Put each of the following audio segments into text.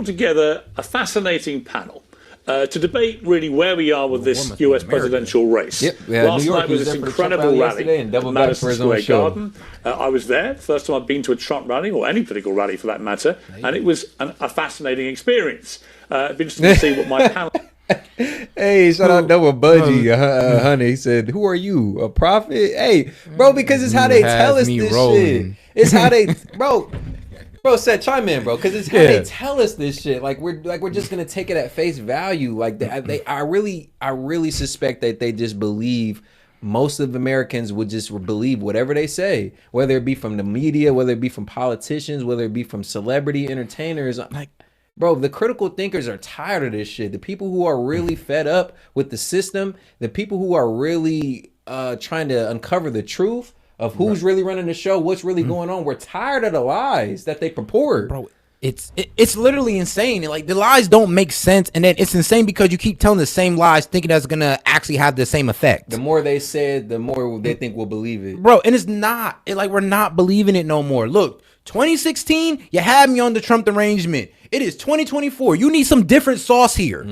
brought together a fascinating panel to debate really where we are with this US presidential race. Yep. Last night was this incredible rally at Madison Square Garden. I was there. First time I've been to a Trump rally, or any political rally for that matter, and it was a fascinating experience. It'd be interesting to see what my panel... Hey, shout out Double Budgie, honey. He said, "Who are you, a prophet?" Hey, bro, because it's how they tell us this shit. It's how they, bro, Seth, chime in, bro, because it's how they tell us this shit. Like we're just gonna take it at face value. Like I really suspect that they just believe. Most of Americans would just believe whatever they say, whether it be from the media, whether it be from politicians, whether it be from celebrity entertainers. Like, bro, the critical thinkers are tired of this shit. The people who are really fed up with the system, the people who are really trying to uncover the truth of who's really running the show, what's really going on. We're tired of the lies that they purport. Bro, it's literally insane. Like, the lies don't make sense, and then it's insane because you keep telling the same lies thinking that's gonna actually have the same effect. The more they said, the more they think we'll believe it. Bro, and it's not. Like, we're not believing it no more. Look, 2016, you had me on the Trump derangement. It is 2024. You need some different sauce here.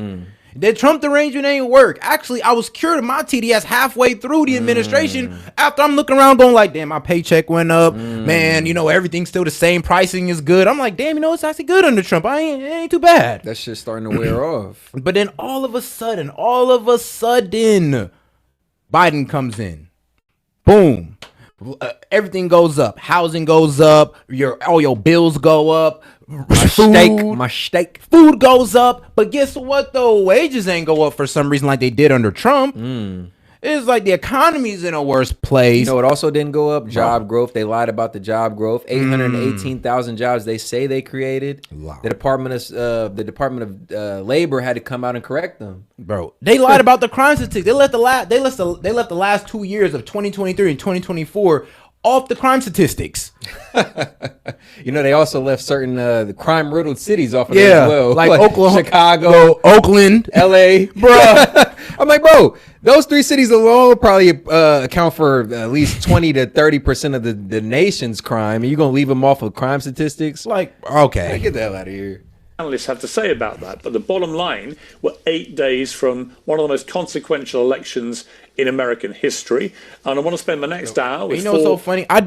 The Trump derangement ain't work. Actually, I was cured of my TDS halfway through the administration after I'm looking around going like, damn, my paycheck went up. Man, you know, everything's still the same. Pricing is good. I'm like, damn, you know, it's actually good under Trump. It ain't too bad. That shit's starting to wear off. But then all of a sudden, Biden comes in. Boom. Everything goes up. Housing goes up. All your bills go up. My steak. Food goes up. But guess what, though? Wages ain't go up for some reason like they did under Trump. It's like the economy's in a worse place. You know, it also didn't go up. Job growth. They lied about the job growth. 818,000 jobs they say they created. The Department of Labor had to come out and correct them. Bro, they lied about the crime statistics. They left the last 2 years of 2023 and 2024 off the crime statistics. You know, they also left certain the crime-riddled cities off of it as well. Like Oklahoma, Chicago, Oakland, LA. Bro, I'm like, bro, those three cities alone probably account for at least 20 to 30% of the nation's crime. And you're going to leave them off of crime statistics? Like, okay. Get the hell out of here. Analysts have to say about that, but the bottom line, we're 8 days from one of the most consequential elections in American history, and I want to spend my next hour with what's so funny? I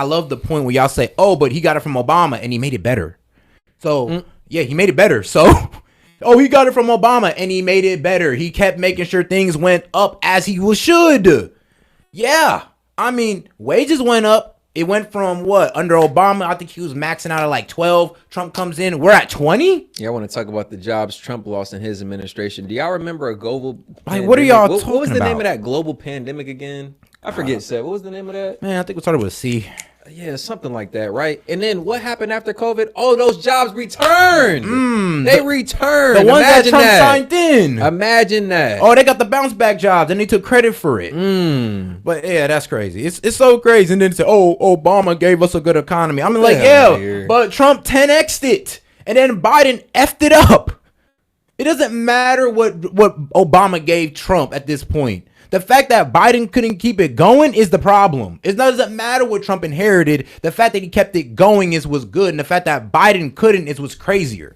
love the point where y'all say, oh, but he got it from Obama and he made it better. So yeah, he made it better. So oh, he got it from Obama and he made it better. He kept making sure things went up as he should. Yeah, I mean, wages went up. It went from what? Under Obama, I think he was maxing out at like 12. Trump comes in, we're at 20? Yeah, I want to talk about the jobs Trump lost in his administration. Do y'all remember a global pandemic? What are y'all talking about? What was the name of that global pandemic again? I forget, Seth. What was the name of that? Man, I think we started with a C. Yeah, something like that, right? And then what happened after COVID? Oh, those jobs returned. They returned. The ones that Trump signed in. Imagine that. Oh, they got the bounce back jobs and they took credit for it. But yeah, that's crazy. It's so crazy. And then say, oh, Obama gave us a good economy. I mean, like, yeah, but Trump 10x'd it. And then Biden effed it up. It doesn't matter what Obama gave Trump at this point. The fact that Biden couldn't keep it going is the problem. It doesn't matter what Trump inherited. The fact that he kept it going is what's good. And the fact that Biden couldn't is what's crazier.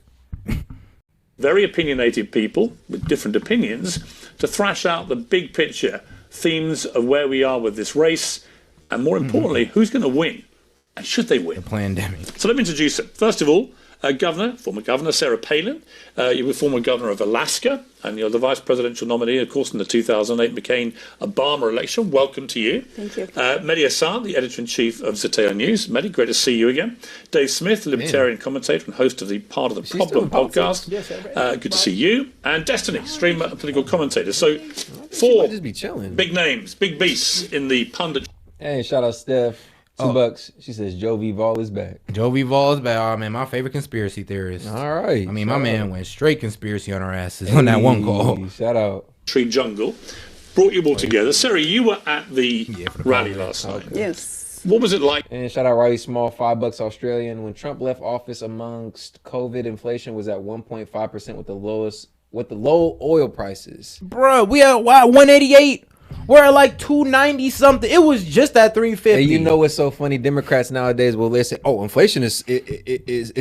Very opinionated people with different opinions to thrash out the big picture themes of where we are with this race. And more importantly, who's going to win? And should they win? The pandemic. So let me introduce them. First of all, former Governor Sarah Palin. You were former governor of Alaska, and you're the vice presidential nominee, of course, in the 2008 McCain-Obama election. Welcome to you. Thank you. Mehdi Hasan, the editor-in-chief of S.E.T News. Mehdi, great to see you again. Dave Smith, libertarian commentator and host of the Part of the Problem podcast. Yes, good to see you. And Destiny, streamer and political commentator. So, four big names, big beasts in the pundit. Hey, shout out Steph. $2. She says Joe Vol is back. Joe Vol is back. Oh, man, my favorite conspiracy theorist. All right. I mean, my man went straight conspiracy on our asses on that one call. Shout out. Tree Jungle brought you all together. Sarah, you were at the rally last night. Yes. What was it like? And shout out Riley Small, $5 Australian. When Trump left office amongst COVID, inflation was at 1.5% with the low oil prices. Bro, we at 188. We're at like 290 something. It was just at 350. Hey, you know what's so funny? Democrats nowadays will listen. Oh, inflation is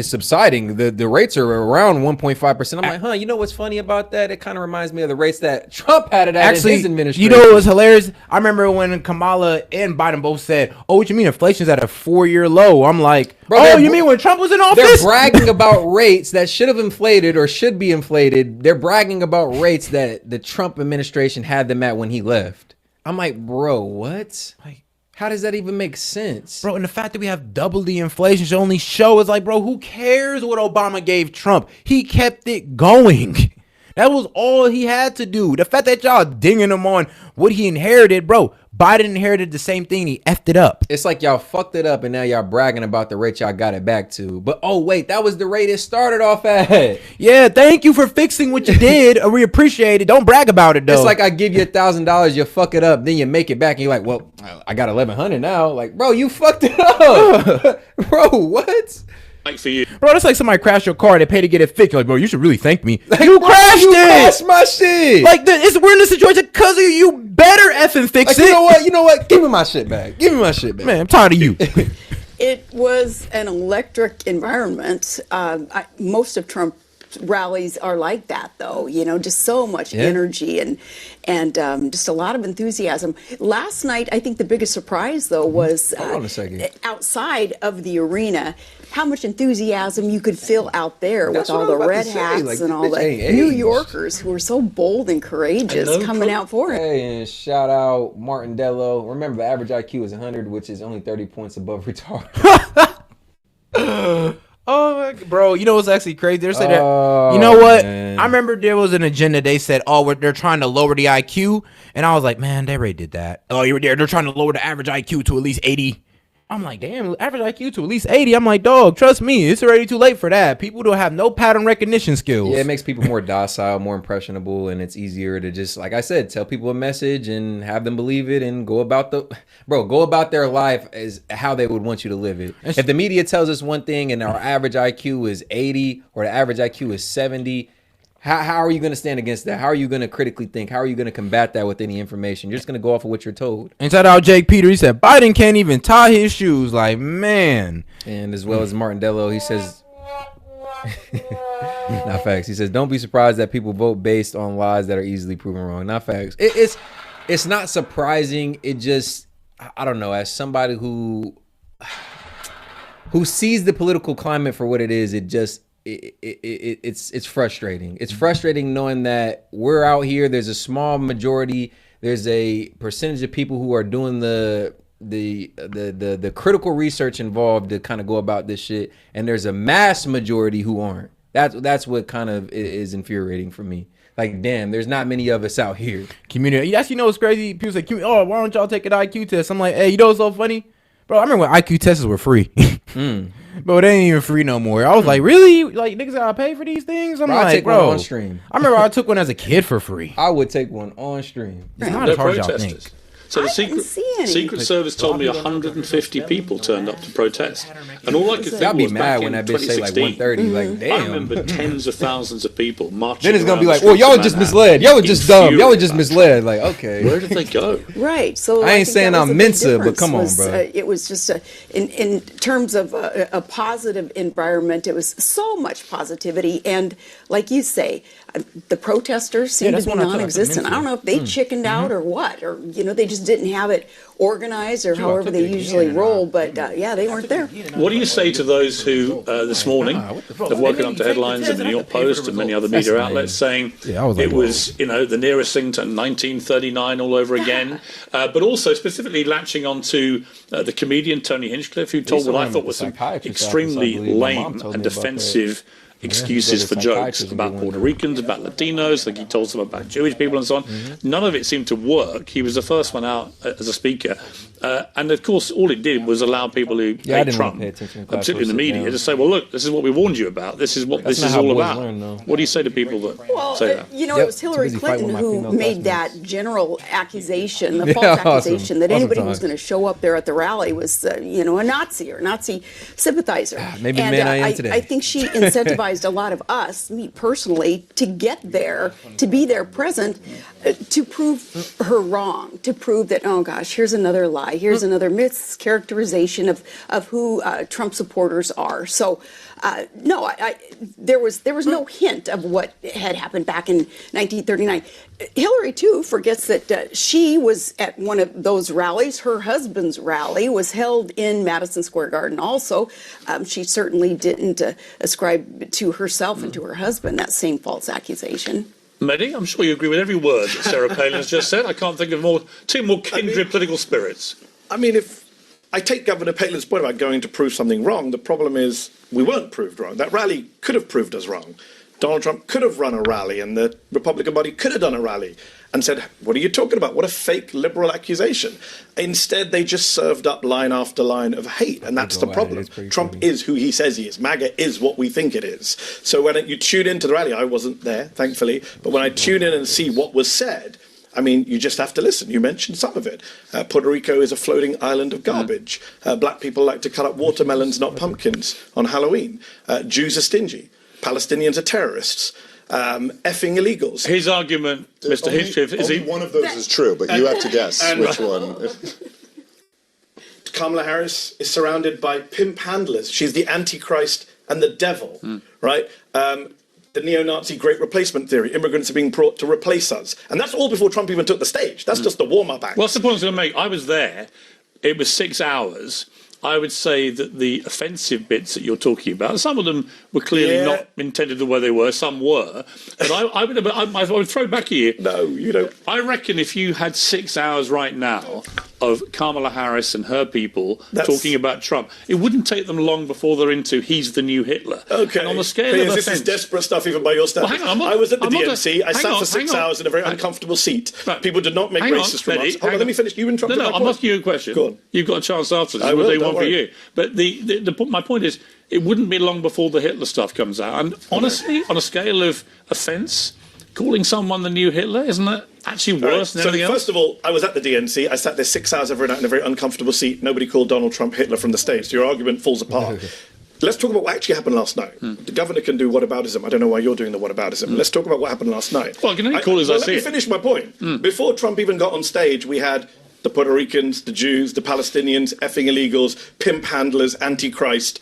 subsiding. The rates are around 1.5%. I'm like, you know what's funny about that? It kind of reminds me of the rates that Trump had it at in his administration. You know what was hilarious? I remember when Kamala and Biden both said, "Oh, what you mean inflation's at a 4-year low?" I'm like, bro, you mean when Trump was in office? They're bragging about rates that should have inflated or should be inflated. They're bragging about rates that the Trump administration had them at when he left. I'm like, bro, what? Like, how does that even make sense? Bro, and the fact that we have double the inflation should only show is like, bro, who cares what Obama gave Trump? He kept it going. That was all he had to do. The fact that y'all dinging him on what he inherited, bro, Biden inherited the same thing. He effed it up. It's like y'all fucked it up and now y'all bragging about the rate y'all got it back to. But, oh, wait, that was the rate it started off at. Yeah, thank you for fixing what you did. We appreciate it. Don't brag about it, though. It's like I give you $1,000, you fuck it up, then you make it back and you're like, well, I got $1,100 now. Like, bro, you fucked it up. Bro, what? Like for you, bro, that's like somebody crashed your car. They pay to get it fixed. Like, bro, you should really thank me. Like, you crashed it. Crashed my shit. Like, we're in this situation because of you. You better effing fix it. You know what? Give me my shit back. Man, I'm tired of you. It was an electric environment. Most of Trump's rallies are like that, though. You know, just so much energy and just a lot of enthusiasm. Last night, I think the biggest surprise, though, was outside of the arena, how much enthusiasm you could feel out there with all the red hats and all the New Yorkers who were so bold and courageous coming out for it. Hey, and shout out Martin Dello. Remember, the average IQ is 100, which is only 30 points above retarded. Oh, bro, you know what's actually crazy? They're saying that, you know what? Man. I remember there was an agenda. They said, they're trying to lower the IQ. And I was like, man, they already did that. Oh, they're trying to lower the average IQ to at least 80. I'm like, damn, average IQ to at least 80. I'm like, dog, trust me, it's already too late for that. People don't have no pattern recognition skills. Yeah, it makes people more docile, more impressionable, and it's easier to just, like I said, tell people a message and have them believe it and go about their life as how they would want you to live it. If the media tells us one thing and our average IQ is 80 or the average IQ is 70, how are you going to stand against that? How are you going to critically think? How are you going to combat that with any information? You're just going to go off of what you're told. And shout out Jake Peter. He said, Biden can't even tie his shoes. Like, man. And as well as Martin Dello, he says, not facts. He says, don't be surprised that people vote based on lies that are easily proven wrong. Not facts. It's not surprising. It just, I don't know, as somebody who sees the political climate for what it is, it's frustrating. It's frustrating knowing that we're out here. There's a small majority. There's a percentage of people who are doing the critical research involved to kind of go about this shit, and there's a mass majority who aren't. That's what kind of is infuriating for me. Like, damn, there's not many of us out here. Community. Yes, you know what's crazy? People say, "Oh, why don't y'all take an IQ test?" I'm like, hey, you know what's so funny? Bro, I remember when IQ tests were free. Bro, they ain't even free no more. I was like, really? Like, niggas gotta pay for these things? I'm like, take one on stream. I remember I took one as a kid for free. I would take one on stream. It's not as hard as y'all think. So the Secret Service told me 150 people turned up to protest, and all I could think was back in 2016. Like, damn. I remember tens of thousands of people marching. Then it's gonna be like, well, y'all were just misled. Y'all were just dumb. Y'all were just misled. Like, okay, where did they go? Right. So I ain't saying I'm Mensa, but come on, bro. It was just in terms of a positive environment. It was so much positivity, and like you say, the protesters seem to be non-existent. I don't know if they chickened out or what, or they just didn't have it organized or however they usually roll, but they weren't there. What do you say to those who this morning have woken up to headlines in the New York Post and many other media outlets saying it was the nearest thing to 1939 all over again, but also specifically latching onto the comedian Tony Hinchcliffe, who told what I thought was some extremely lame and defensive excuses for jokes about Puerto Ricans, about Latinos, like he told some about Jewish people and so on. None of it seemed to work. He was the first one out as a speaker. And of course, all it did was allow people who hate Trump, particularly in the media, to say, well, look, this is what we warned you about. This is what this is all about. What do you say to people that say that? It was Hillary Clinton who made that general accusation, the false accusation that anybody who was going to show up there at the rally was, a Nazi or Nazi sympathizer. Maybe the man I am today. I think she incentivized mobilized a lot of us, me personally, to get there, to be there present, to prove her wrong, to prove that, oh gosh, here's another lie, here's another mischaracterization of who Trump supporters are. So, no, there was no hint of what had happened back in 1939. Hillary, too, forgets that she was at one of those rallies. Her husband's rally was held in Madison Square Garden also. She certainly didn't ascribe to herself and to her husband that same false accusation. Mehdi, I'm sure you agree with every word that Sarah Palin has just said. I can't think of two more kindred political spirits. I mean, if I take Governor Palin's point about going to prove something wrong, the problem is we weren't proved wrong. That rally could have proved us wrong. Donald Trump could have run a rally, and the Republican Party could have done a rally and said, what are you talking about? What a fake liberal accusation. Instead, they just served up line after line of hate, and that's the problem. Trump is who he says he is. MAGA is what we think it is. So when you tune into the rally, I wasn't there, thankfully, but when I tune in and see what was said, I mean, you just have to listen. You mentioned some of it. Puerto Rico is a floating island of garbage. Black people like to cut up watermelons, not pumpkins, on Halloween. Jews are stingy. Palestinians are terrorists. Effing illegals. His argument, Mr. Hinchcliffe, is one of those is true, but you have to guess which one. Kamala Harris is surrounded by pimp handlers. She's the Antichrist and the devil, right? The neo-Nazi great replacement theory. Immigrants are being brought to replace us. And that's all before Trump even took the stage. That's just the warm-up act. Well, that's the point I was going to make. I was there. It was 6 hours. I would say that the offensive bits that you're talking about, some of them were clearly not intended the way they were, some were. But I would throw back at you. No, you don't. I reckon if you had 6 hours right now of Kamala Harris and her people talking about Trump, it wouldn't take them long before they're into he's the new Hitler. Okay. And on the scale Piers, of this is desperate stuff even by your standards. Well, hang on, I was at the DNC. I sat for 6 hours in a very uncomfortable seat. People did not make racist remarks. Hold on, let me finish. You interrupted my point. I'm asking you a question. Go on. You've got a chance after this. I will, don't for worry. you. But my point is, it wouldn't be long before the Hitler stuff comes out. And honestly, on a scale of offence, calling someone the new Hitler, isn't that actually worse than anything else? First of all, I was at the DNC. I sat there 6 hours every night in a very uncomfortable seat. Nobody called Donald Trump Hitler from the stage. So your argument falls apart. Let's talk about what actually happened last night. The governor can do whataboutism. I don't know why you're doing the whataboutism. Let's talk about what happened last night. Well, I can only call it as I see it. Let me finish my point. Before Trump even got on stage, we had the Puerto Ricans, the Jews, the Palestinians, effing illegals, pimp handlers, Antichrist.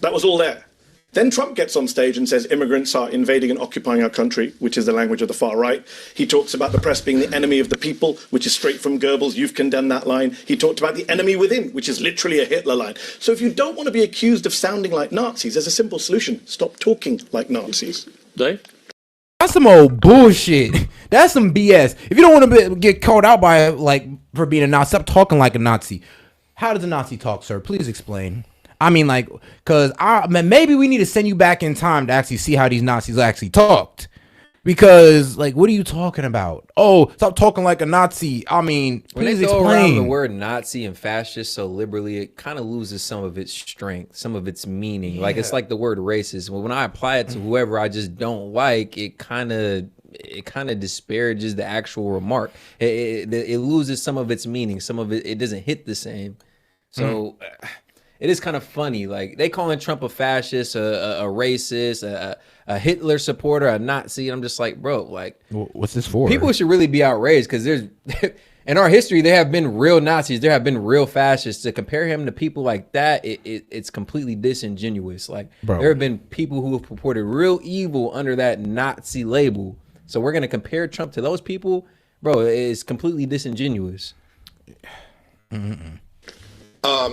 That was all there. Then Trump gets on stage and says immigrants are invading and occupying our country, which is the language of the far right. He talks about the press being the enemy of the people, which is straight from Goebbels. You've condemned that line. He talked about the enemy within, which is literally a Hitler line. So if you don't want to be accused of sounding like Nazis, there's a simple solution. Stop talking like Nazis. Dave? That's some old bullshit. That's some BS. If you don't want to get called out by for being a Nazi, stop talking like a Nazi. How does a Nazi talk, sir? Please explain. I mean, because maybe we need to send you back in time to actually see how these Nazis actually talked. Because, what are you talking about? Oh, stop talking like a Nazi. I mean, when they please throw explain. around the word Nazi and fascist so liberally, it kind of loses some of its strength, some of its meaning. Yeah. It's like the word racist. When I apply it to whoever I just don't like, it kind of disparages the actual remark. It loses some of its meaning. Some of it doesn't hit the same. So it is kind of funny. They calling Trump a fascist, a racist, a Hitler supporter, a Nazi. And I'm just like, bro, what's this for? People should really be outraged because there's in our history there have been real Nazis, there have been real fascists. To compare him to people like that, it's completely disingenuous. There have been people who have purported real evil under that Nazi label. So we're gonna compare Trump to those people, bro. It's completely disingenuous. All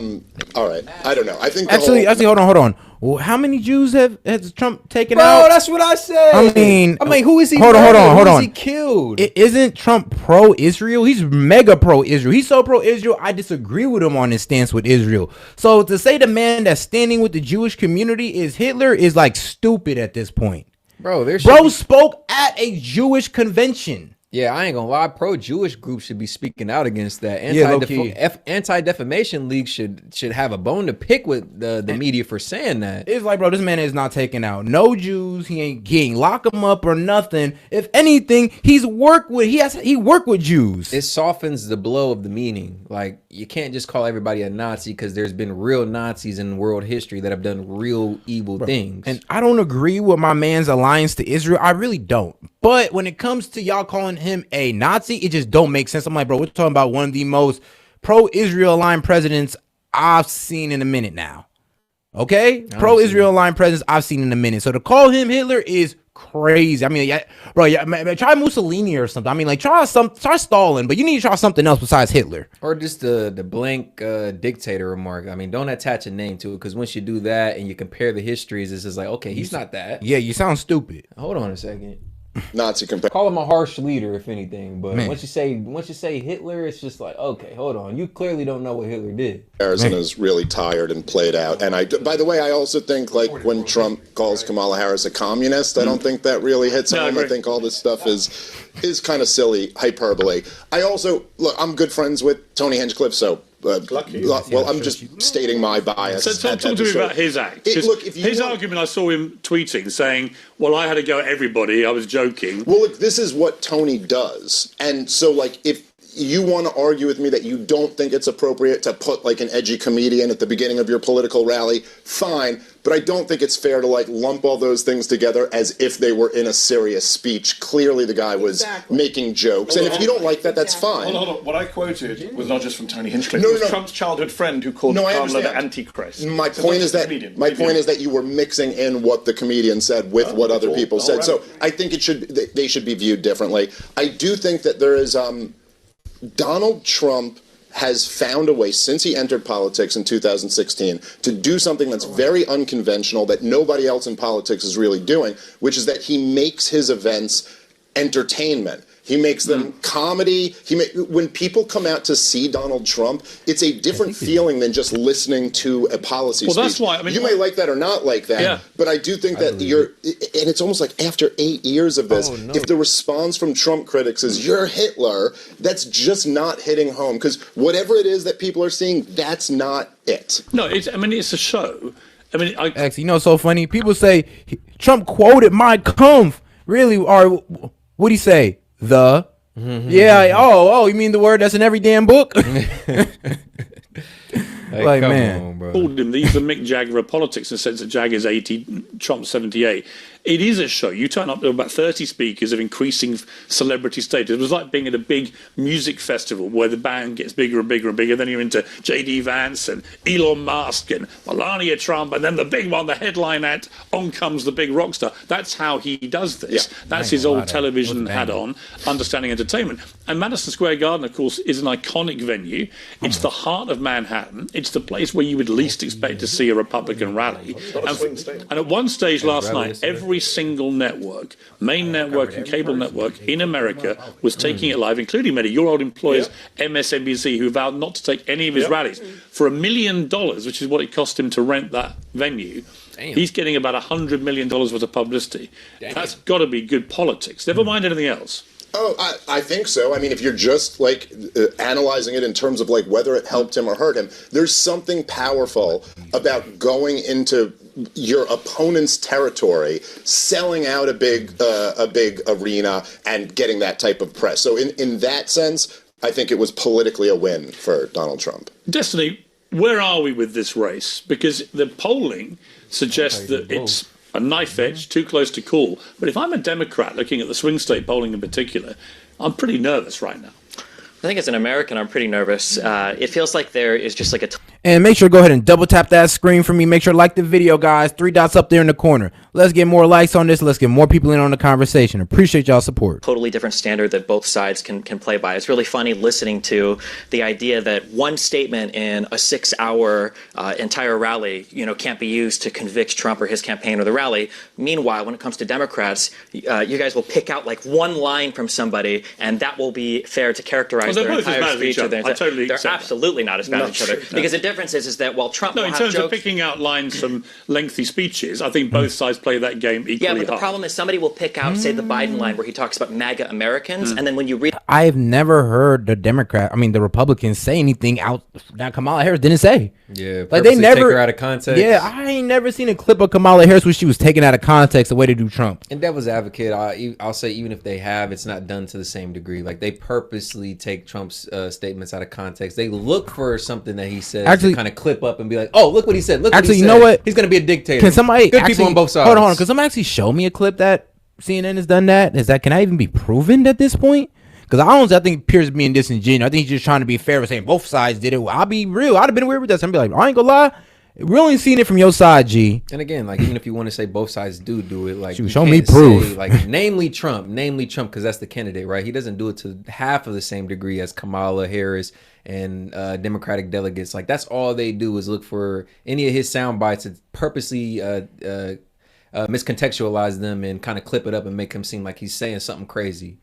right. I don't know. I think actually, hold on. Well, how many Jews has Trump taken out? Bro, that's what I said. I mean, who is he? Hold on. Who is he killed? Isn't Trump pro-Israel? He's mega pro-Israel. He's so pro-Israel. I disagree with him on his stance with Israel. So to say the man that's standing with the Jewish community is Hitler is stupid at this point. Bro, spoke at a Jewish convention. Yeah, I ain't gonna lie. Pro-Jewish groups should be speaking out against that. Anti-Defamation League should have a bone to pick with the media for saying that. It's like, bro, this man is not taking out no Jews. He ain't lock them up or nothing. If anything, he worked with Jews. It softens the blow of the meaning. Like, you can't just call everybody a Nazi because there's been real Nazis in world history that have done real evil things. And I don't agree with my man's alliance to Israel. I really don't. But when it comes to y'all calling him a Nazi, it just don't make sense. I'm like, bro, we're talking about one of the most pro-Israel aligned presidents I've seen in a minute now. Okay? Pro-Israel aligned presidents I've seen in a minute. So to call him Hitler is crazy. I mean, try Mussolini or something. I mean, like, try Stalin, but you need to try something else besides Hitler. Or just the blank dictator remark. I mean, don't attach a name to it, because once you do that and you compare the histories, it's just like, okay, he's not that. Yeah, you sound stupid. Hold on a second. Nazi compare. Call him a harsh leader, if anything. But once you say Hitler, it's just like, okay, hold on. You clearly don't know what Hitler did. Harrison is really tired and played out. And by the way, I also think, like, when Trump calls Kamala Harris a communist, I don't think that really hits home. I think all this stuff is kind of silly hyperbole. I also, look, I'm good friends with Tony Hinchcliffe, so I'm just stating my bias. So talk to me about his act. His argument, I saw him tweeting saying, well, I had to go at everybody. I was joking. Well, look, this is what Tony does. And so, like, if you want to argue with me that you don't think it's appropriate to put, like, an edgy comedian at the beginning of your political rally, fine. But I don't think it's fair to, like, lump all those things together as if they were in a serious speech. Clearly the guy was making jokes. And if you don't like that, that's fine. Hold on. What I quoted was not just from Tony Hinchcliffe. It was Trump's childhood friend who called Kamala the Antichrist. My point is that you were mixing in what the comedian said with what other people said. So I think they should be viewed differently. I do think that there is Donald Trump has found a way, since he entered politics in 2016, to do something that's very unconventional that nobody else in politics is really doing, which is that he makes his events entertainment. He makes them comedy. When people come out to see Donald Trump, it's a different feeling than just listening to a policy speech. That's why, I mean, you may like that or not like that, but I do think that and it's almost like after 8 years of this, if the response from Trump critics is, you're Hitler, that's just not hitting home, because whatever it is that people are seeing, that's not it. No, it's a show. I mean, actually, you know, so funny. People say Trump quoted Mein Kampf. Really? Or what'd he say? You mean the word that's in every damn book? Like, man, bro. Called him. He's the Mick Jagger of politics, in the sense that Jagger's 80, Trump's 78. It is a show. You turn up to about 30 speakers of increasing celebrity status. It was like being at a big music festival where the band gets bigger and bigger and bigger. Then you're into J.D. Vance and Elon Musk and Melania Trump, and then the big one, the headline act, on comes the big rock star. That's how he does this. Yeah. That's his old television hat on, understanding entertainment. And Madison Square Garden, of course, is an iconic venue. It's the heart of Manhattan. It's the place where you would least expect to see a Republican rally. And at one stage last night, every single network, main network and cable network in America was taking it live, including many your old employers, MSNBC, who vowed not to take any of his rallies. For $1 million, which is what it cost him to rent that venue, he's getting about $100 million worth of publicity. That's got to be good politics. Never mind anything else. Oh, I think so. I mean, if you're just, like, analyzing it in terms of, like, whether it helped him or hurt him, there's something powerful about going into your opponent's territory, selling out a big arena, and getting that type of press. So in that sense, I think it was politically a win for Donald Trump. Destiny, where are we with this race? Because the polling suggests that it's a knife edge, too close to call. But if I'm a Democrat looking at the swing state polling in particular, I'm pretty nervous right now. I think as an American, I'm pretty nervous. It feels like there is just like a... And make sure to go ahead and double tap that screen for me. Make sure to like the video, guys. 3 dots up there in the corner. Let's get more likes on this. Let's get more people in on the conversation. Appreciate y'all's support. Totally different standard that both sides can play by. It's really funny listening to the idea that one statement in a 6-hour entire rally, can't be used to convict Trump or his campaign or the rally. Meanwhile, when it comes to Democrats, you guys will pick out like one line from somebody, and that will be fair to characterize memorize their entire speech. They're absolutely not as bad as each other. Because the difference is that while Trump in terms of picking out lines from lengthy speeches, I think both sides play that game equally Yeah, but the hard. problem is somebody will pick out, say, the Biden line where he talks about MAGA Americans, and then when you read... I've never heard the Republicans say anything out that Kamala Harris didn't say. Yeah, like they never take her out of context. Yeah, I ain't never seen a clip of Kamala Harris where she was taken out of context the way to do Trump. And devil's advocate, I'll say even if they have, it's not done to the same degree. Like they purposely take Trump's statements out of context. They look for something that he says to kind of clip up and be like, "Oh, look what he said. Look what he said. You know what? He's gonna be a dictator." Can somebody good people on both sides? Hold on, can somebody actually show me a clip that CNN has done that? Can I even be proven at this point? Because I think Piers is being disingenuous. I think he's just trying to be fair with saying both sides did it. Well, I'll be real. I'd have been weird with that. So I'd be like, I ain't gonna lie. We only seen it from your side, G. And again, like even if you want to say both sides do it, like show me proof. Like namely Trump, because that's the candidate, right? He doesn't do it to half of the same degree as Kamala Harris and Democratic delegates. Like that's all they do is look for any of his sound bites and purposely miscontextualize them and kind of clip it up and make him seem like he's saying something crazy.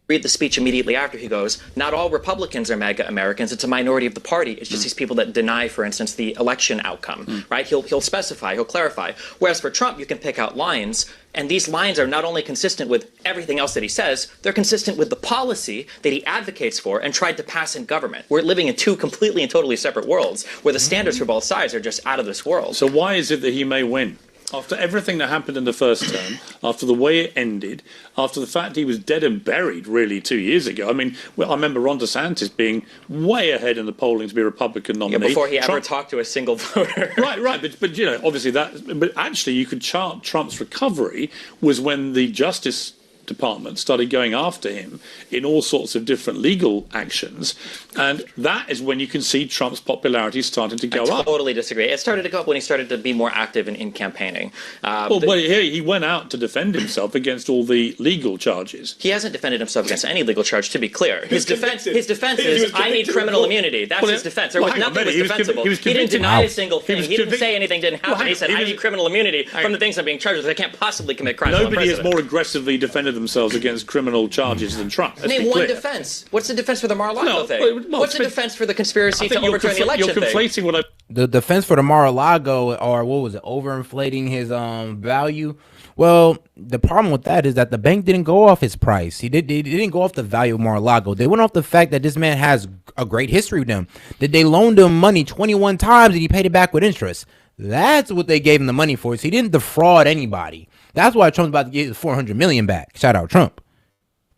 Read the speech immediately after, he goes, not all Republicans are MAGA Americans. It's a minority of the party. It's just these people that deny, for instance, the election outcome, right? He'll specify, he'll clarify. Whereas for Trump, you can pick out lines, and these lines are not only consistent with everything else that he says, they're consistent with the policy that he advocates for and tried to pass in government. We're living in two completely and totally separate worlds where the standards for both sides are just out of this world. So why is it that he may win? After everything that happened in the first term, after the way it ended, after the fact he was dead and buried really 2 years ago. I mean, I remember Ron DeSantis being way ahead in the polling to be a Republican nominee. Yeah, before he ever talked to a single voter. Right. But you know, obviously but actually you could chart Trump's recovery was when the Justice Department started going after him in all sorts of different legal actions, and that is when you can see Trump's popularity starting to go up. I totally disagree. It started to go up when he started to be more active in campaigning. He went out to defend himself against all the legal charges. He hasn't defended himself against any legal charge, to be clear. His defense is, I need criminal immunity. That's his defense. There was nothing was defensible. He didn't deny a single thing. He didn't say anything didn't happen. He said, I need criminal immunity from the things I'm being charged with. I can't possibly commit crimes. Nobody has more aggressively defended themselves against criminal charges than Trump. Name one defense. What's the defense for the Mar-a-Lago thing? What's the defense for the conspiracy to overturn the election thing? You're conflating the defense for the Mar-a-Lago, or what was it, overinflating his value. Well, the problem with that is that the bank didn't go off his price. They didn't go off the value of Mar-a-Lago. They went off the fact that this man has a great history with them. That they loaned him money 21 times and he paid it back with interest. That's what they gave him the money for. So he didn't defraud anybody. That's why Trump's about to get $400 million back. Shout out Trump.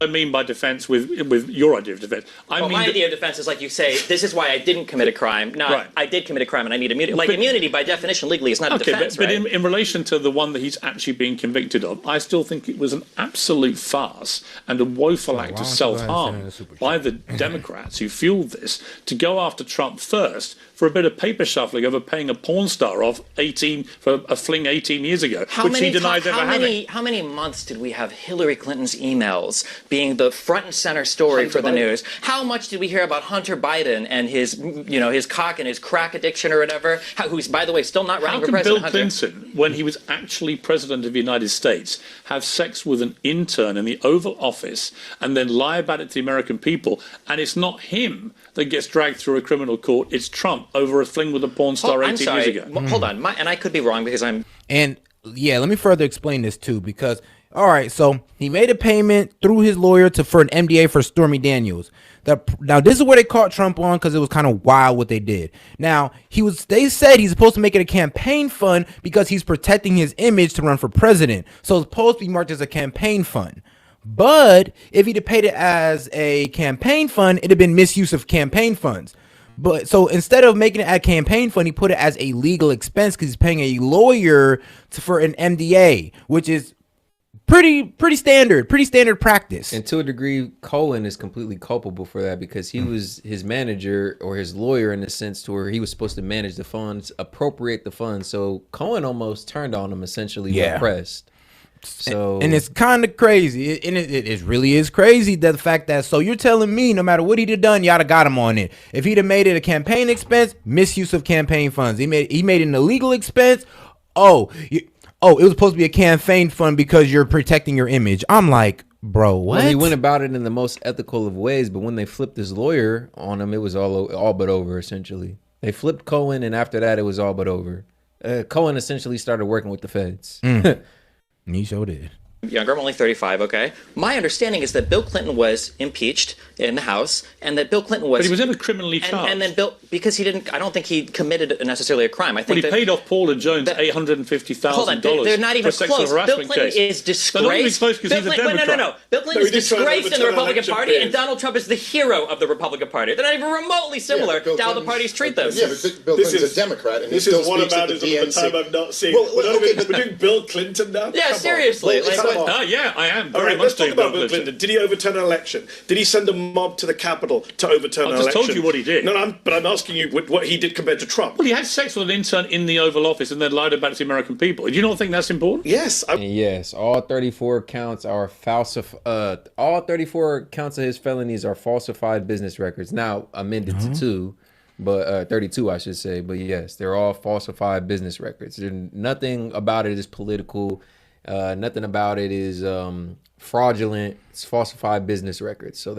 I mean by defense with your idea of defense. My idea of defense is like you say, this is why I didn't commit a crime. I did commit a crime and I need immunity. Like immunity by definition legally is not a defense, but in relation to the one that he's actually being convicted of, I still think it was an absolute farce and a woeful act of self-harm by the Democrats who fueled this to go after Trump first for a bit of paper shuffling over paying a porn star off for a fling 18 years ago, which he denies ever having. How many months did we have Hillary Clinton's emails being the front and center story for the news? How much did we hear about Hunter Biden and his cock and his crack addiction or whatever? Who's, by the way, still not running for president? How can Bill Clinton, when he was actually president of the United States, have sex with an intern in the Oval Office and then lie about it to the American people? And it's not him that gets dragged through a criminal court. It's Trump over a fling with a porn star 18 years ago. Hold on, and I could be wrong because I'm. And yeah, let me further explain this too, because. All right, so he made a payment through his lawyer for an MDA for Stormy Daniels. Now, this is where they caught Trump on because it was kind of wild what they did. Now, they said he's supposed to make it a campaign fund because he's protecting his image to run for president. So it's supposed to be marked as a campaign fund. But if he'd have paid it as a campaign fund, it'd have been misuse of campaign funds. But so instead of making it a campaign fund, he put it as a legal expense because he's paying a lawyer for an MDA, which is pretty standard practice. And to a degree, Cohen is completely culpable for that because he was his manager or his lawyer in the sense to where he was supposed to manage the funds, appropriate the funds. So Cohen almost turned on him essentially when pressed. So and it's kind of crazy. It really is crazy that the fact that so you're telling me no matter what he'd have done, y'all have got him on it. If he'd have made it a campaign expense, misuse of campaign funds. He made it an illegal expense. It was supposed to be a campaign fund because you're protecting your image. I'm like, Bro, what? Well, he went about it in the most ethical of ways, but when they flipped his lawyer on him, it was all but over, essentially. They flipped Cohen, and after that, it was all but over. Cohen essentially started working with the feds. He sure did. Younger, I'm only 35, okay? My understanding is that Bill Clinton was impeached in the House, and that Bill Clinton was... But he was never criminally charged. And then because he didn't... I don't think he committed necessarily a crime. I think he paid off Paul and Jones $850,000. Hold on, they're not even close. Bill Clinton is disgraced. They're not even close because he's a Democrat. No. Bill Clinton is disgraced in the Republican Party, and Donald Trump is the hero of the Republican Party. They're not even remotely similar to how the parties treat them. Yeah, but Bill Clinton's a Democrat, and he still speaks at the DNC. This is one about the time I've not seen. We're doing Bill Clinton now? Yeah, seriously. Yeah, I am. All right, let's talk about Bill Clinton. Did he overturn an election? Did he send a mob to the Capitol to overturn an election? I just told you what he did. No, but I'm asking you what he did compared to Trump. Well, he had sex with an intern in the Oval Office and then lied about it to the American people. Do you not think that's important? Yes. Yes, all 34 counts are falsified. All 34 counts of his felonies are falsified business records. Now amended to 2, but 32, I should say. But yes, they're all falsified business records. Nothing about it is political. Nothing about it is fraudulent. It's falsified business records. So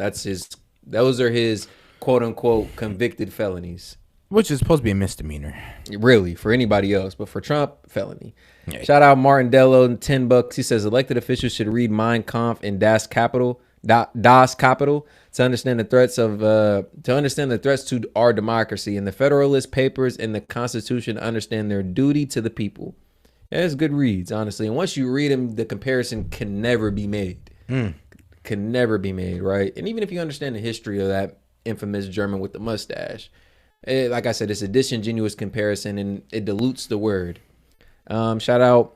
those are his quote unquote convicted felonies. Which is supposed to be a misdemeanor. Really, for anybody else, but for Trump, felony. Yeah. Shout out Martin Dello, $10. He says elected officials should read Mein Kampf and Das Kapital to understand the threats to our democracy, and the Federalist Papers and the Constitution understand their duty to the people. Yeah, it's good reads, honestly. And once you read them, the comparison can never be made. Can never be made, right? And even if you understand the history of that infamous German with the mustache, like I said, it's a disingenuous comparison and it dilutes the word. Shout out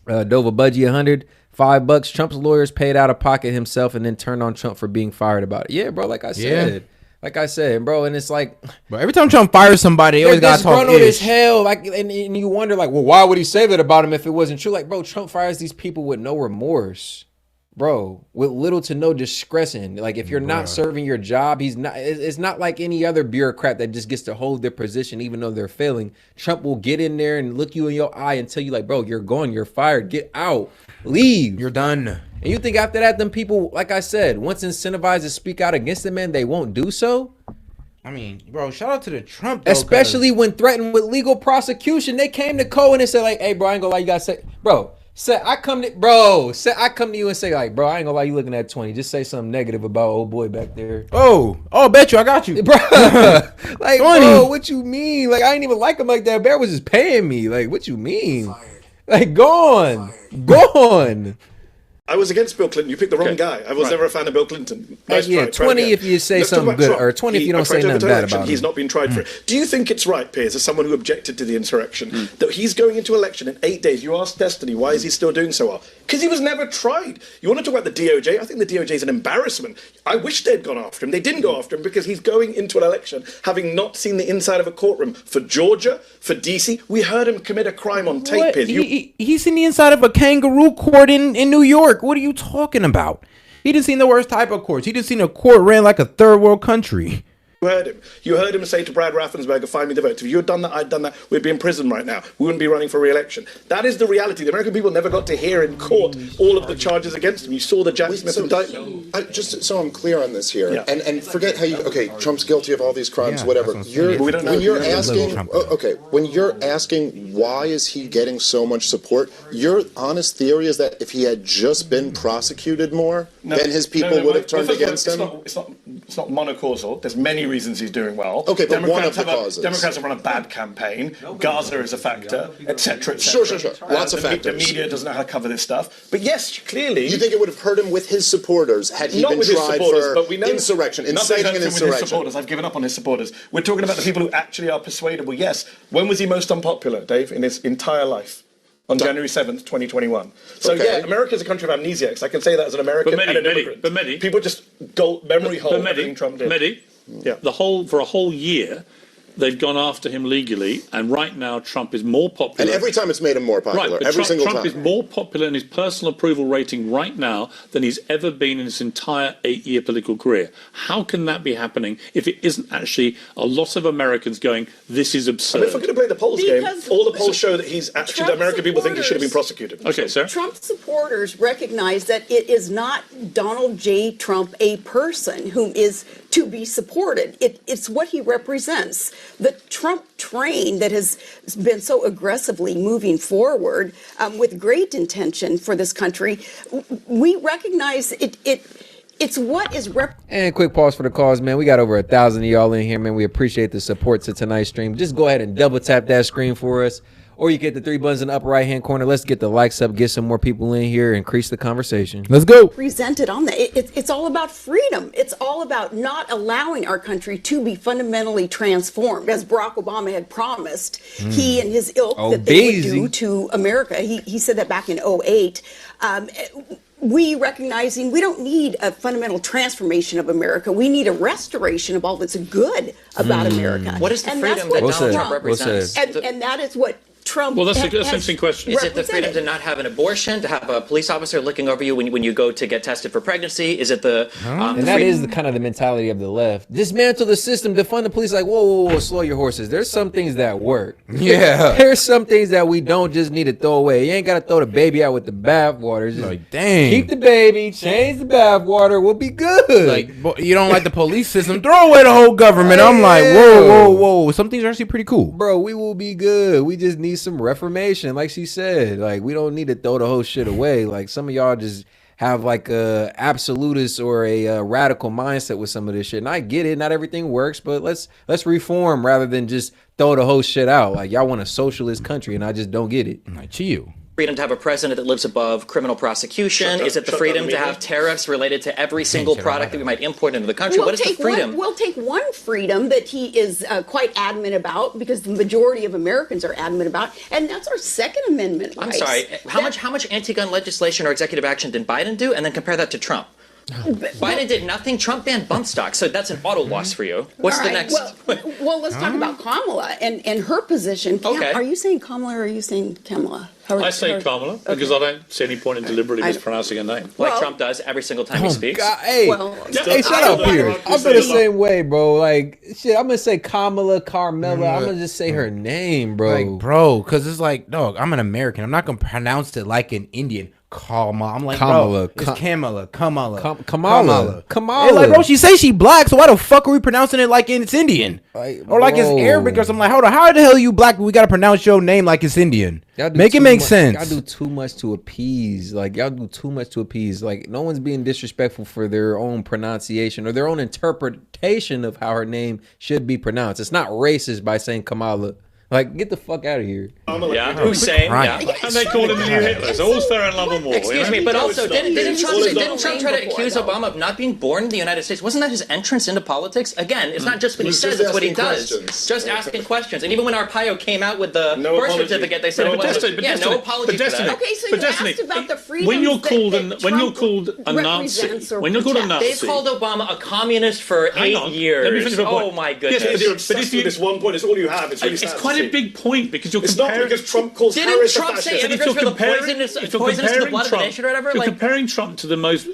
Dova Budgie 100, $5. Trump's lawyers paid out of pocket himself and then turned on Trump for being fired about it. Yeah, bro, like I said, bro, and it's like, but every time Trump fires somebody, they always got to talk as hell. Like, and you wonder, like, well, why would he say that about him if it wasn't true? Like, bro, Trump fires these people with no remorse, bro, with little to no discretion. Like, if you're not serving your job, he's not. It's not like any other bureaucrat that just gets to hold their position even though they're failing. Trump will get in there and look you in your eye and tell you, like, bro, you're gone, you're fired, get out, leave, you're done. And you think after that, them people, like I said, once incentivized to speak out against the man, they won't do so? I mean, bro, shout out to the Trump, though, especially when threatened with legal prosecution. They came to Cohen and said, like, hey, bro, I ain't gonna lie, you gotta say, bro, I come to you and say, like, bro, I ain't gonna lie, you looking at 20. Just say something negative about old boy back there. Oh, bet you, I got you. Bro, like, 20. Bro, what you mean? Like, I ain't even like him like that. Bear was just paying me. Like, what you mean? Fired. Like, gone. I was against Bill Clinton. You picked the wrong guy. I was never a fan of Bill Clinton. Nice try, 20 if you say something good, or 20 if you don't say nothing bad about him. He's not been tried for it. Do you think it's right, Piers, as someone who objected to the insurrection, that he's going into election in 8 days? You asked Destiny, why is he still doing so well? Because he was never tried. You want to talk about the DOJ? I think the DOJ is an embarrassment. I wish they'd gone after him. They didn't go after him because he's going into an election having not seen the inside of a courtroom for Georgia, for DC. We heard him commit a crime on tape, Piers. He's seen the inside of a kangaroo court in New York. What are you talking about? He just seen the worst type of courts. He just seen a court ran like a third world country. You heard him say to Brad Raffensperger, find me the votes. If you had done that, I'd done that, we'd be in prison right now. We wouldn't be running for re-election. That is the reality. The American people never got to hear in court all of the charges against him. You saw the Jack Smith indictment. Just so I'm clear on this here, and forget how Trump's guilty of all these crimes, whatever. When you're asking why is he getting so much support, your honest theory is that if he had just been prosecuted more, then his people would have turned against him? It's not monocausal. There's many reasons he's doing well. Okay, but one of the causes. Democrats have run a bad campaign. Gaza is a factor, etc. Sure. Lots of factors. The media doesn't know how to cover this stuff. But yes, clearly... You think it would have hurt him with his supporters had he been tried for insurrection, inciting an insurrection? I've given up on his supporters. We're talking about the people who actually are persuadable. Yes. When was he most unpopular, Dave, in his entire life? On January 7th, 2021. So America is a country of amnesiacs. I can say that as an American and an immigrant. But many people just go memory hole everything Trump did. For a whole year, they've gone after him legally, and right now Trump is more popular. And every time it's made him more popular. Right, every single time. Trump is more popular in his personal approval rating right now than he's ever been in his entire 8-year political career. How can that be happening if it isn't actually a lot of Americans going, this is absurd? I mean, if we're going to play the polls game, all the polls show that he's actually, Trump American people think he should have been prosecuted. Okay, sir. Trump supporters recognize that it is not Donald J. Trump, a person whom is to be supported. It's what he represents. The Trump train that has been so aggressively moving forward with great intention for this country, we recognize it's what is And quick pause for the cause, man. We got over 1,000 of y'all in here, man. We appreciate the support to tonight's stream. Just go ahead and double tap that screen for us. Or you get the 3 buttons in the upper right hand corner. Let's get the likes up, get some more people in here, increase the conversation. Let's go. Presented on that. It's all about freedom. It's all about not allowing our country to be fundamentally transformed, as Barack Obama had promised he and his ilk that they would do to America. He said that back in 2008. We recognizing we don't need a fundamental transformation of America. We need a restoration of all that's good about America. What is the freedom that Donald Trump represents? And that is what Trump. Well, that's an interesting question. Is it the freedom to not have an abortion, to have a police officer looking over you when you go to get tested for pregnancy? Is it the and that is the kind of the mentality of the left. Dismantle the system, defund the police. Like, whoa, slow your horses. There's some things that work. Yeah. There's some things that we don't just need to throw away. You ain't got to throw the baby out with the bathwater. Just like, dang. Keep the baby, change the bathwater. We'll be good. Like, you don't like the police system? Throw away the whole government. I'm like, whoa. Some things are actually pretty cool. Bro, we will be good. We just need some reformation. Like she said, like we don't need to throw the whole shit away. Like some of y'all just have like a absolutist or a radical mindset with some of this shit. And I get it, not everything works, but let's reform rather than just throw the whole shit out. Like y'all want a socialist country, and I just don't get it. Like, chill. Freedom to have a president that lives above criminal prosecution? Is it the freedom to have tariffs related to every single product that we might import into the country? What is the freedom? We'll take one freedom that he is quite adamant about, because the majority of Americans are adamant about, and that's our Second Amendment rights. I'm sorry. How much anti-gun legislation or executive action did Biden do? And then compare that to Trump. Biden did nothing. Trump banned bump stocks, so that's an auto loss for you. What's the next? Well, let's talk about Kamala and her position. Okay. Are you saying Kamala or are you saying Kamala? I say Kamala because I don't see any point in deliberately mispronouncing her name. Like Trump does every single time he speaks. God, hey, shut up, Piers. I feel the same way, bro. Like, shit, I'm gonna say Kamala, Carmela. I'm gonna just say her name, bro. Like, bro, because it's like, dog, I'm an American. I'm not gonna pronounce it like an Indian. Kamala. I'm like, Kamala. bro, it's Kamala. Kamala. Hey, like, bro, she say she black, so why the fuck are we pronouncing it like it's Indian? Or like it's Arabic or something? Like, hold on, how the hell are you black, but we gotta pronounce your name like it's Indian? Make it make sense. Y'all do too much to appease. Like, y'all do too much to appease. Like, no one's being disrespectful for their own pronunciation or their own interpretation of how her name should be pronounced. It's not racist by saying Kamala. Like, get the fuck out of here. Yeah, Hussein. Yeah. And they call him the new Hitler. So all's fair in love and war. Excuse me, but also, didn't Trump try to accuse Obama of not being born in the United States? Wasn't that his entrance into politics? Again, it's not just what he says, it's what he does. Just asking questions. And even when Arpaio came out with the birth certificate, they said no apology for that. Okay, so you asked about the freedom when you're called a Nazi, They've called Obama a communist for 8 years. Let me finish my point. Oh my goodness. Yes, but if you this one point, it's all you have. It's quite a big point because you're comparing. It's not because Trump calls Didn't Harris Trump a say fascist. immigrants were the poisonous to the blood of the nation or whatever? You're comparing Trump to the most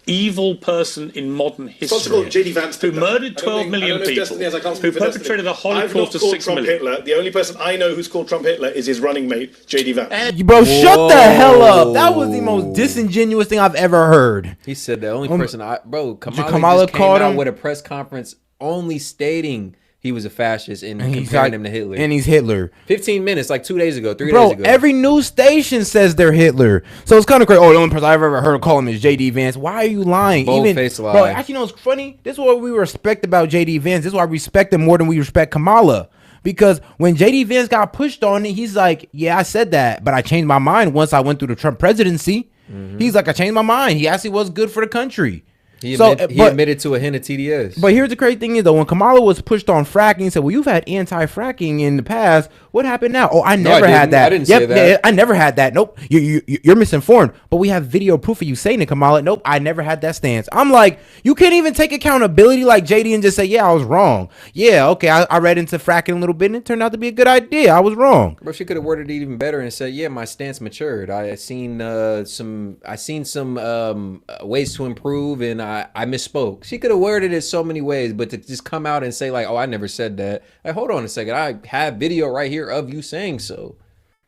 evil person in modern history, J.D. Vance who murdered 12 million people, who perpetrated the Holocaust of 6 million. Hitler. The only person I know who's called Trump Hitler is his running mate, J.D. Vance. Bro, shut the hell up. That was the most disingenuous thing I've ever heard. He said the only person Kamala just came out with a press conference only stating he was a fascist and comparing him to Hitler. And he's Hitler. 15 minutes, like 2 days ago, 3 days ago. Bro, every news station says they're Hitler. So it's kind of crazy. Oh, the only person I've ever heard call him is J.D. Vance. Why are you lying? Bold-faced lie. Bro, actually, you know what's funny? This is what we respect about J.D. Vance. This is why I respect him more than we respect Kamala. Because when J.D. Vance got pushed on it, he's like, yeah, I said that, but I changed my mind once I went through the Trump presidency. He's like, I changed my mind. He actually was good for the country. He admitted to a hint of TDS. But here's the crazy thing is, though, when Kamala was pushed on fracking, he said, well, you've had anti-fracking in the past. What happened now? Oh, I never had that. I didn't say that. Yeah, I never had that. Nope. You're misinformed. But we have video proof of you saying to Kamala, nope, I never had that stance. I'm like, you can't even take accountability like JD and just say, yeah, I was wrong. Yeah, okay, I read into fracking a little bit and it turned out to be a good idea. I was wrong. Bro, she could have worded it even better and said, yeah, my stance matured. I seen some ways to improve and I misspoke. She could have worded it so many ways, but to just come out and say like, oh, I never said that. Like, hold on a second. I have video right here of you saying so.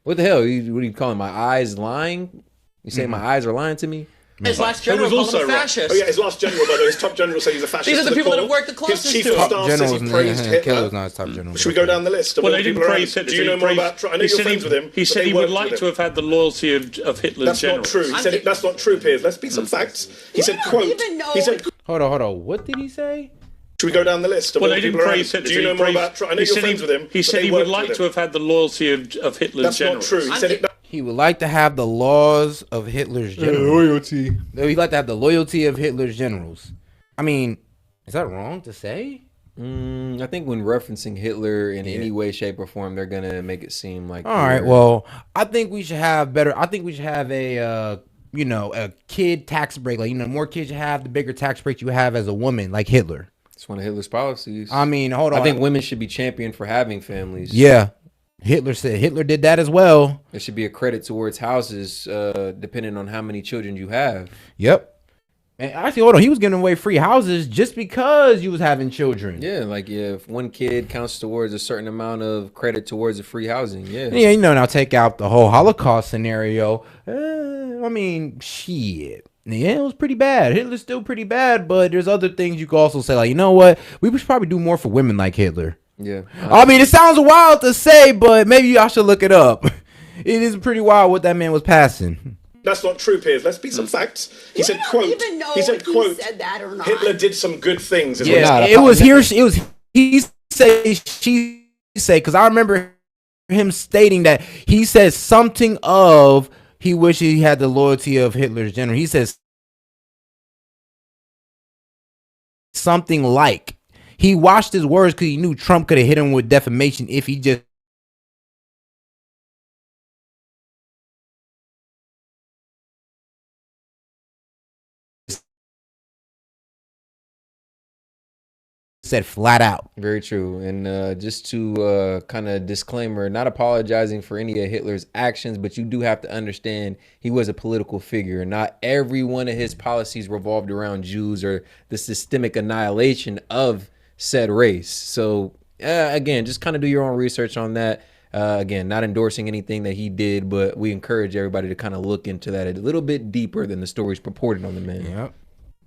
What the hell? What are you calling my eyes lying? You saying my eyes are lying to me? His last general called him a fascist. Oh yeah, his last general, by the way, his top general said he's a fascist. These are the people that have worked the closest to him. His to chief of staff says he praised Hitler. Not his top general. Should we go down the list? Well, they didn't praise Hitler. Do you know more about Trump? I know you're friends with him. He said he would like to have had the loyalty of Hitler's generals. That's not true. He said that's not true, Piers. Let's beat some facts. He said, quote, he said... Hold on. What did he say? Should we go down the list? Well, they didn't praise Hitler. Do you know more about Trump? I know you're friends with him. He said he would like to have had the loyalty of Hitler's generals. That's not true. He would like to have the laws of Hitler's generals. Loyalty. He'd like to have the loyalty of Hitler's generals. I mean, is that wrong to say? I think when referencing Hitler in any way, shape, or form, they're gonna make it seem like. All right. Well, I think we should have better. I think we should have a a kid tax break. Like, the more kids you have, the bigger tax break you have as a woman, like Hitler. It's one of Hitler's policies. I mean, hold on. I think women should be championed for having families. Yeah. Hitler did that as well. There should be a credit towards houses, depending on how many children you have. Yep. And actually, hold on, he was giving away free houses just because you was having children. Yeah, like if one kid counts towards a certain amount of credit towards the free housing. Yeah. Yeah, now take out the whole Holocaust scenario. I mean, shit. Yeah, it was pretty bad. Hitler's still pretty bad, but there's other things you could also say, like, you know what? We should probably do more for women like Hitler. Yeah. I mean, it sounds wild to say, but maybe y'all should look it up. It is pretty wild what that man was passing. That's not true, Piers. Let's beat some facts. He said, quote, he said, that or not. Hitler did some good things. Yeah, it was he say, she say, because I remember him stating that he said something of he wished he had the loyalty of Hitler's general. He says something like he watched his words because he knew Trump could have hit him with defamation if he just said flat out. Very true. And just to kind of disclaimer, not apologizing for any of Hitler's actions, but you do have to understand he was a political figure. Not every one of his policies revolved around Jews or the systemic annihilation of said race. So again, just kind of do your own research on that. Again, not endorsing anything that he did, but we encourage everybody to kind of look into that a little bit deeper than the stories purported on the man. Yep.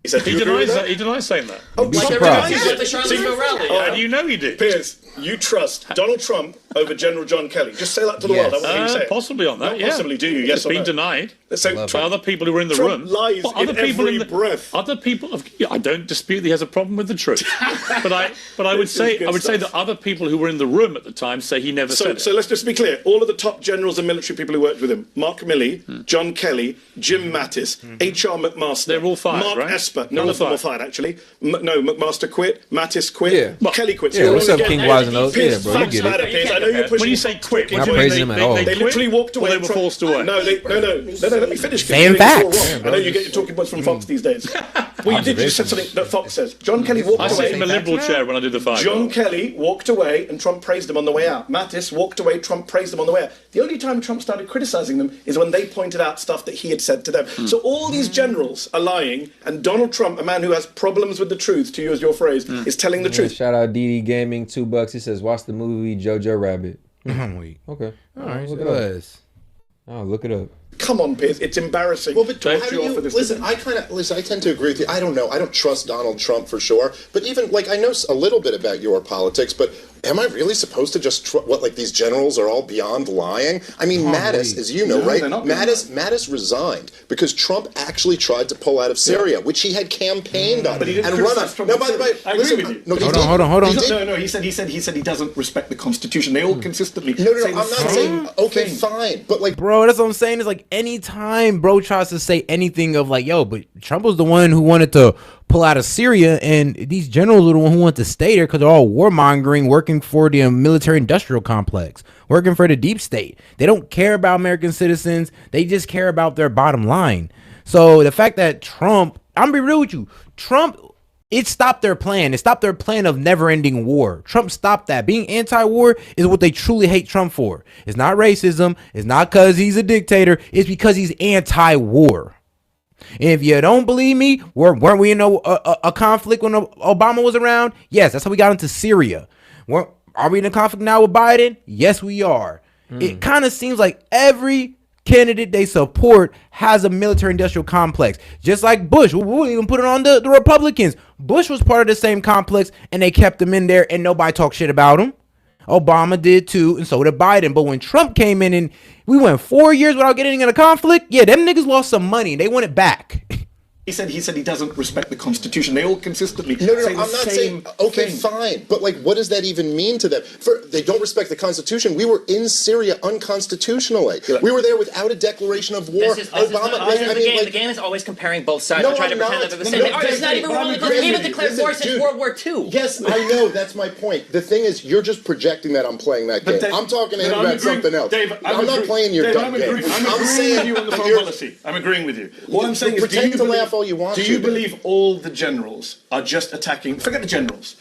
He said, he denies saying that. Oh, like everybody else at the Charlottesville rally. And you know he did. Piers, you trust Donald Trump over General John Kelly. Just say that to the world. I want you to say it. Possibly on that, Not possibly, do you? Yes it's or been no? denied. So by other people who were in the Trump room. lies Well, in every breath. Other people have, I don't dispute that he has a problem with the truth. but I would say that other people who were in the room at the time say he never said it. So let's just be clear. All of the top generals and military people who worked with him, Mark Milley, John Kelly, Jim Mattis, H.R. McMaster. They're all fired, Mark right? Esper. None of them were fired, actually. No, McMaster quit. Mattis quit. Yeah. Kelly quit. Yeah, what's up, King Wise and those? Yeah, bro, you Facts get matter, it. Piers. I know you're pushing. When you say quit, I'm not praising him at all. They literally walked away. Or they were forced away. No, let me finish. Saying facts. I know you get your talking points from Fox these days. Well, you did just say something that Fox says. John Kelly walked away. I sit in the Liberal chair when I did the fight. John Kelly walked away and Trump praised him on the way out. Mattis walked away, Trump praised him on the way out. The only time Trump started criticising them is when they pointed out stuff that he had said to them. So all these generals are lying, and Donald Trump, a man who has problems with the truth, to use your phrase, is telling the truth. Shout out DD Gaming, $2. He says, watch the movie Jojo Rabbit. I'm weak. Okay. All right, look it up. Oh, look it up. Come on, Piers, it's embarrassing. Well, but Don't how do you you offer this listen? I tend to agree with you. I don't know. I don't trust Donald Trump for sure. But even I know a little bit about your politics. But am I really supposed to just these generals are all beyond lying? I mean, Mattis, as you know, right? Mattis resigned because Trump actually tried to pull out of Syria, which he had campaigned on But he didn't and run on. Trump. No, by the way, I agree with you. No, Hold on. No, he said he doesn't respect the Constitution. They all consistently. No, say I'm the not same saying okay, thing. fine, but Bro, that's what I'm saying. Is anytime bro tries to say anything of yo, but Trump was the one who wanted to pull out of Syria, and these generals are the one who want to stay there because they're all warmongering, working for the military-industrial complex, working for the deep state. They don't care about American citizens. They just care about their bottom line. So the fact that Trump, I'm gonna be real with you, Trump, it stopped their plan. It stopped their plan of never-ending war. Trump stopped that. Being anti-war is what they truly hate Trump for. It's not racism. It's not because he's a dictator. It's because he's anti-war. And if you don't believe me, weren't we in a conflict when Obama was around? Yes, that's how we got into Syria. Are we in a conflict now with Biden? Yes, we are. It kind of seems like every candidate they support has a military-industrial complex. Just like Bush. We'll even put it on the Republicans. Bush was part of the same complex, and they kept him in there, and nobody talked shit about him. Obama did too, and so did Biden. But when Trump came in and we went 4 years without getting in a conflict, yeah, them niggas lost some money. They want it back. He said he doesn't respect the Constitution. They all consistently No, I'm not saying, okay, fine. But, like, what does that even mean to them? They don't respect the Constitution. We were in Syria unconstitutionally. We were there without a declaration of war. The game is always comparing both sides. We're trying to pretend that they're the same. It's not even wrong because we haven't declared war since World War II. Yes, I know. That's my point. The thing is, you're just projecting that I'm playing that game. I'm talking to him about something else. I'm not playing your dumb game. I'm agreeing with you on the foreign policy. I'm agreeing with you. What I'm saying is, pretend to laugh all you want. Do you believe all the generals are just attacking? Forget the generals.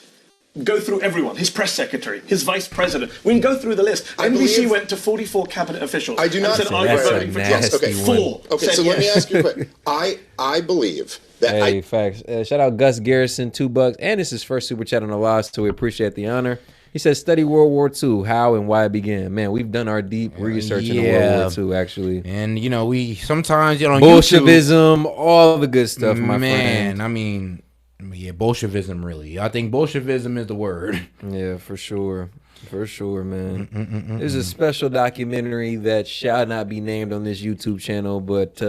Go through everyone. His press secretary, his vice president. We can go through the list. NBC went to 44 cabinet officials. I do not. And said, "Are you voting for Trump?" Okay, 4. Okay, so let me ask you a quick. I believe that. Hey, facts. Shout out Gus Garrison, $2, and this is his first super chat on the live, so we appreciate the honor. He says, study World War II, how and why it began. Man, we've done our deep research into World War II, actually. And, we sometimes, on Bolshevism, YouTube, all the good stuff, my friend. Man, I mean, Bolshevism, really. I think Bolshevism is the word. Yeah, for sure. For sure, man. There's a special documentary that shall not be named on this YouTube channel, but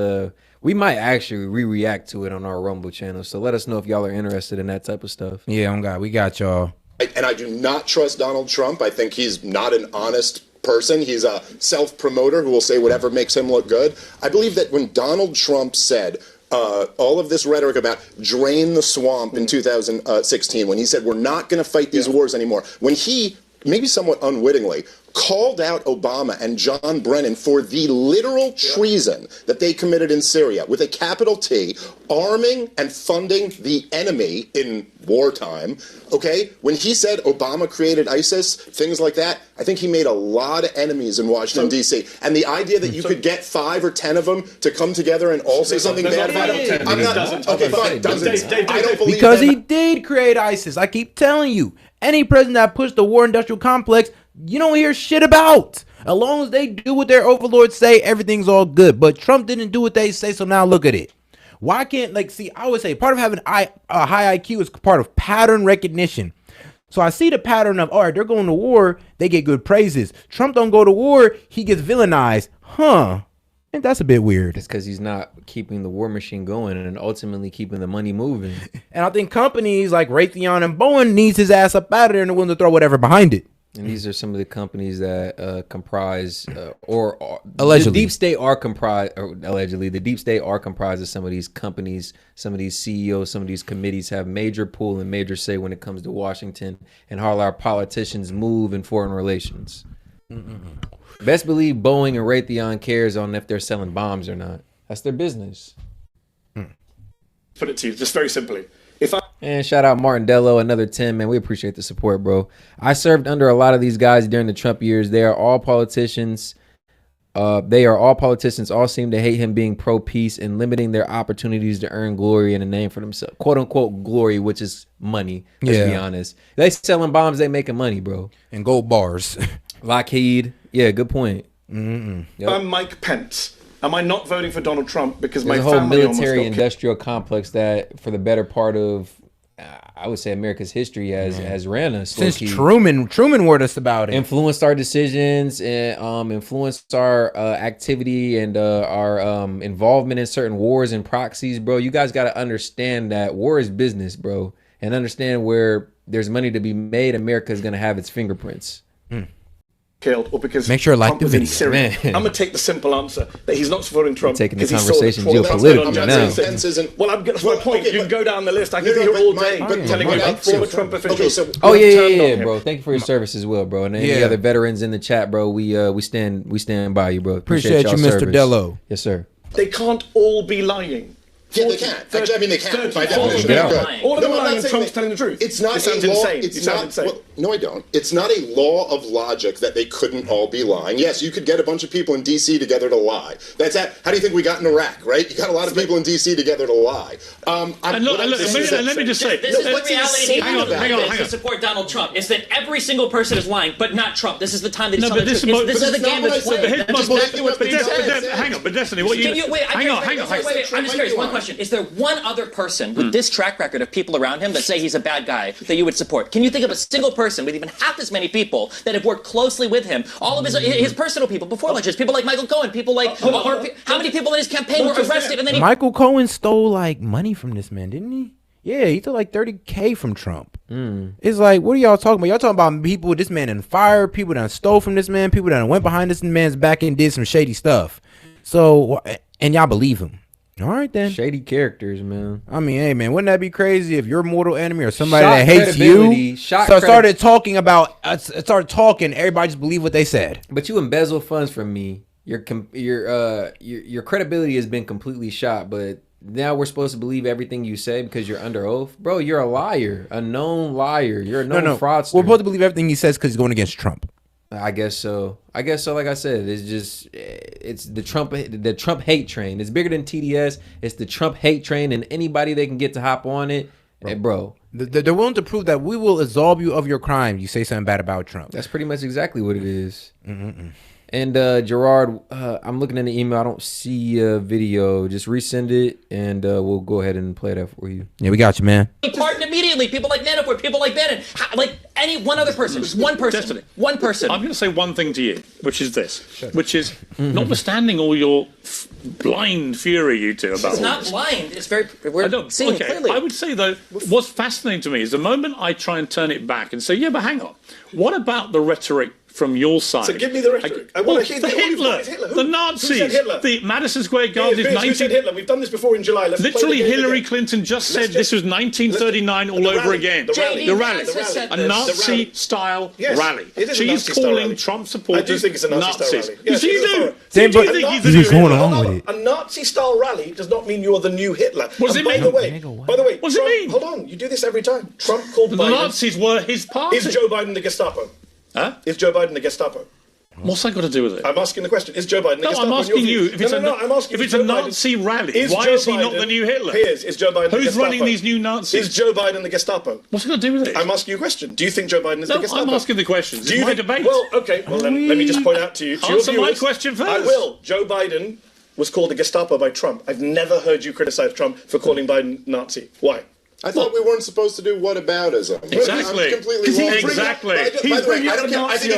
we might actually re-react to it on our Rumble channel. So let us know if y'all are interested in that type of stuff. Yeah, God, we got y'all. And I do not trust Donald Trump. I think he's not an honest person. He's a self-promoter who will say whatever makes him look good. I believe that when Donald Trump said all of this rhetoric about drain the swamp in 2016, when he said we're not going to fight these wars anymore, when he, maybe somewhat unwittingly, called out Obama and John Brennan for the literal treason that they committed in Syria, with a capital T, arming and funding the enemy in wartime, okay? When he said Obama created ISIS, things like that, I think he made a lot of enemies in Washington, D.C. And the idea that you could get 5 or 10 of them to come together and all say something bad about him, I'm not, okay, fine, doesn't. I don't believe because he did create ISIS. I keep telling you, any president that pushed the war industrial complex, you don't hear shit about. As long as they do what their overlords say, everything's all good. But Trump didn't do what they say, so now look at it. Why can't, I would say part of having a high IQ is part of pattern recognition. So I see the pattern of, all right, they're going to war, they get good praises. Trump don't go to war, he gets villainized. And that's a bit weird. It's because he's not keeping the war machine going and ultimately keeping the money moving. And I think companies like Raytheon and Boeing needs his ass up out of there and they're willing to throw whatever behind it. And these are some of the companies that comprise, or allegedly, the deep state are comprised, or allegedly, the deep state are comprised of some of these companies, some of these CEOs, some of these committees have major pull and major say when it comes to Washington and how our politicians move in foreign relations. Best believe Boeing and Raytheon cares on if they're selling bombs or not. That's their business. Put it to you, just very simply. And shout out Martin Dello, another 10, man. We appreciate the support, bro. I served under a lot of these guys during the Trump years. They are all politicians. All seem to hate him being pro-peace and limiting their opportunities to earn glory and a name for themselves. Quote unquote glory, which is money. Let's be honest. They selling bombs, they making money, bro. And gold bars. Lockheed. Yeah, good point. Yep. I'm Mike Pence. Am I not voting for Donald Trump because There's my a whole family military industrial complex that for the better part of I would say America's history has ran us since Truman warned us about it, influenced our decisions and influenced our activity and our involvement in certain wars and proxies, bro. You guys got to understand that war is business, bro, and understand where there's money to be made. America is going to have its fingerprints. killed, or because make sure Trump the was in video. Syria. Man. I'm gonna take the simple answer that he's not supporting Trump. Taking the because he saw conversation the trauma geopolitically on now. Jackson. Well, that's my point. You can go down the list. I can be here all day telling you about former Trump officials. Oh yeah, bro. Thank you for your service as well, bro. And any other veterans in the chat, bro. We stand by you, bro. Appreciate you, Mr. Dello. Yes, sir. They can't all be lying. Yeah, they can't. Actually, I mean, they can't. By definition, all of them are lying and Trump's telling the truth. It's not it sounds a law. insane. It's not. Well, no, I don't. It's not a law of logic that they couldn't all be lying. Yes, you could get a bunch of people in D.C. together to lie. That's that. How do you think we got in Iraq? Right? You got a lot of people in D.C. together to lie. Let me just say, this is the reality. Hang on. To support Donald Trump is that every single person is lying, but not Trump. This is the time that he's telling the truth. This is the game that's played. Hang on, but Destiny, what you? Hang on. Wait. I'm just curious. One question: is there one other person with this track record of people around him that say he's a bad guy that you would support? Can you think of a single person with even half as many people that have worked closely with him? All of his personal people before elections, people like Michael Cohen, people like how many people in his campaign were arrested and then Michael Cohen stole like money from this man, didn't he? Yeah, he took like $30K from Trump. It's like, what are y'all talking about? Y'all talking about people with this man in fire, people that stole from this man, people that went behind this man's back and did some shady stuff. So, and y'all believe him. All right, then. Shady characters, man. I mean, hey, man, wouldn't that be crazy if your mortal enemy or somebody that hates you started talking, everybody just believe what they said. But you embezzle funds from me. Your credibility has been completely shot, but now we're supposed to believe everything you say because you're under oath? Bro, you're a liar. A known liar. You're a known fraudster. We're supposed to believe everything he says because he's going against Trump. I guess so. Like I said, it's the Trump hate train. It's bigger than TDS. It's the Trump hate train, and anybody they can get to hop on it, bro. They're willing to prove that we will absolve you of your crime. You say something bad about Trump. That's pretty much exactly what it is. And Gerard, I'm looking in the email. I don't see a video. Just resend it, and we'll go ahead and play that for you. Yeah, we got you, man. Pardon immediately. People like Manafort, people like Bannon, like any one other person, just one person. Destiny. One person. I'm going to say one thing to you, which is this, which is notwithstanding all your blind fury, you two about. It's not blind. It's very. We're seeing clearly. I would say though, what's fascinating to me is the moment I try and turn it back and say, yeah, but hang on, what about the rhetoric from your side? So give me the rhetoric. I want to hear Hitler, the Nazis, the Madison Square Garden. Who said Hitler? We've done this before in July. Literally, Hillary Clinton just said this was 1939 all over again. The rally. A Nazi-style rally. She is calling Trump supporters Nazis. I do think it's a Nazi-style rally. Yes, you do. Do you think he's the new Hitler? A Nazi-style rally does not mean you're the new Hitler. What does it mean? By the way, what does it mean? Hold on, you do this every time. Trump called Biden. The Nazis were his party. Is Joe Biden the Gestapo? Huh? Is Joe Biden the Gestapo? What's that got to do with it? I'm asking the question. Is Joe Biden the Gestapo? No, I'm asking you. If it's a Biden, Nazi rally, why is he not the new Hitler? Piers, is Joe Biden the Gestapo? Who's running these new Nazis? Is Joe Biden the Gestapo? What's it got to do with it? I'm asking you a question. Do you think Joe Biden is the Gestapo? I'm asking the questions. It's my debate. Well, okay. Well, then let me just point out to you. Answer my question first. I will. Joe Biden was called the Gestapo by Trump. I've never heard you criticize Trump for calling Biden Nazi. Why? I thought we weren't supposed to do whataboutism. Exactly. Exactly. By the way, I don't care. I think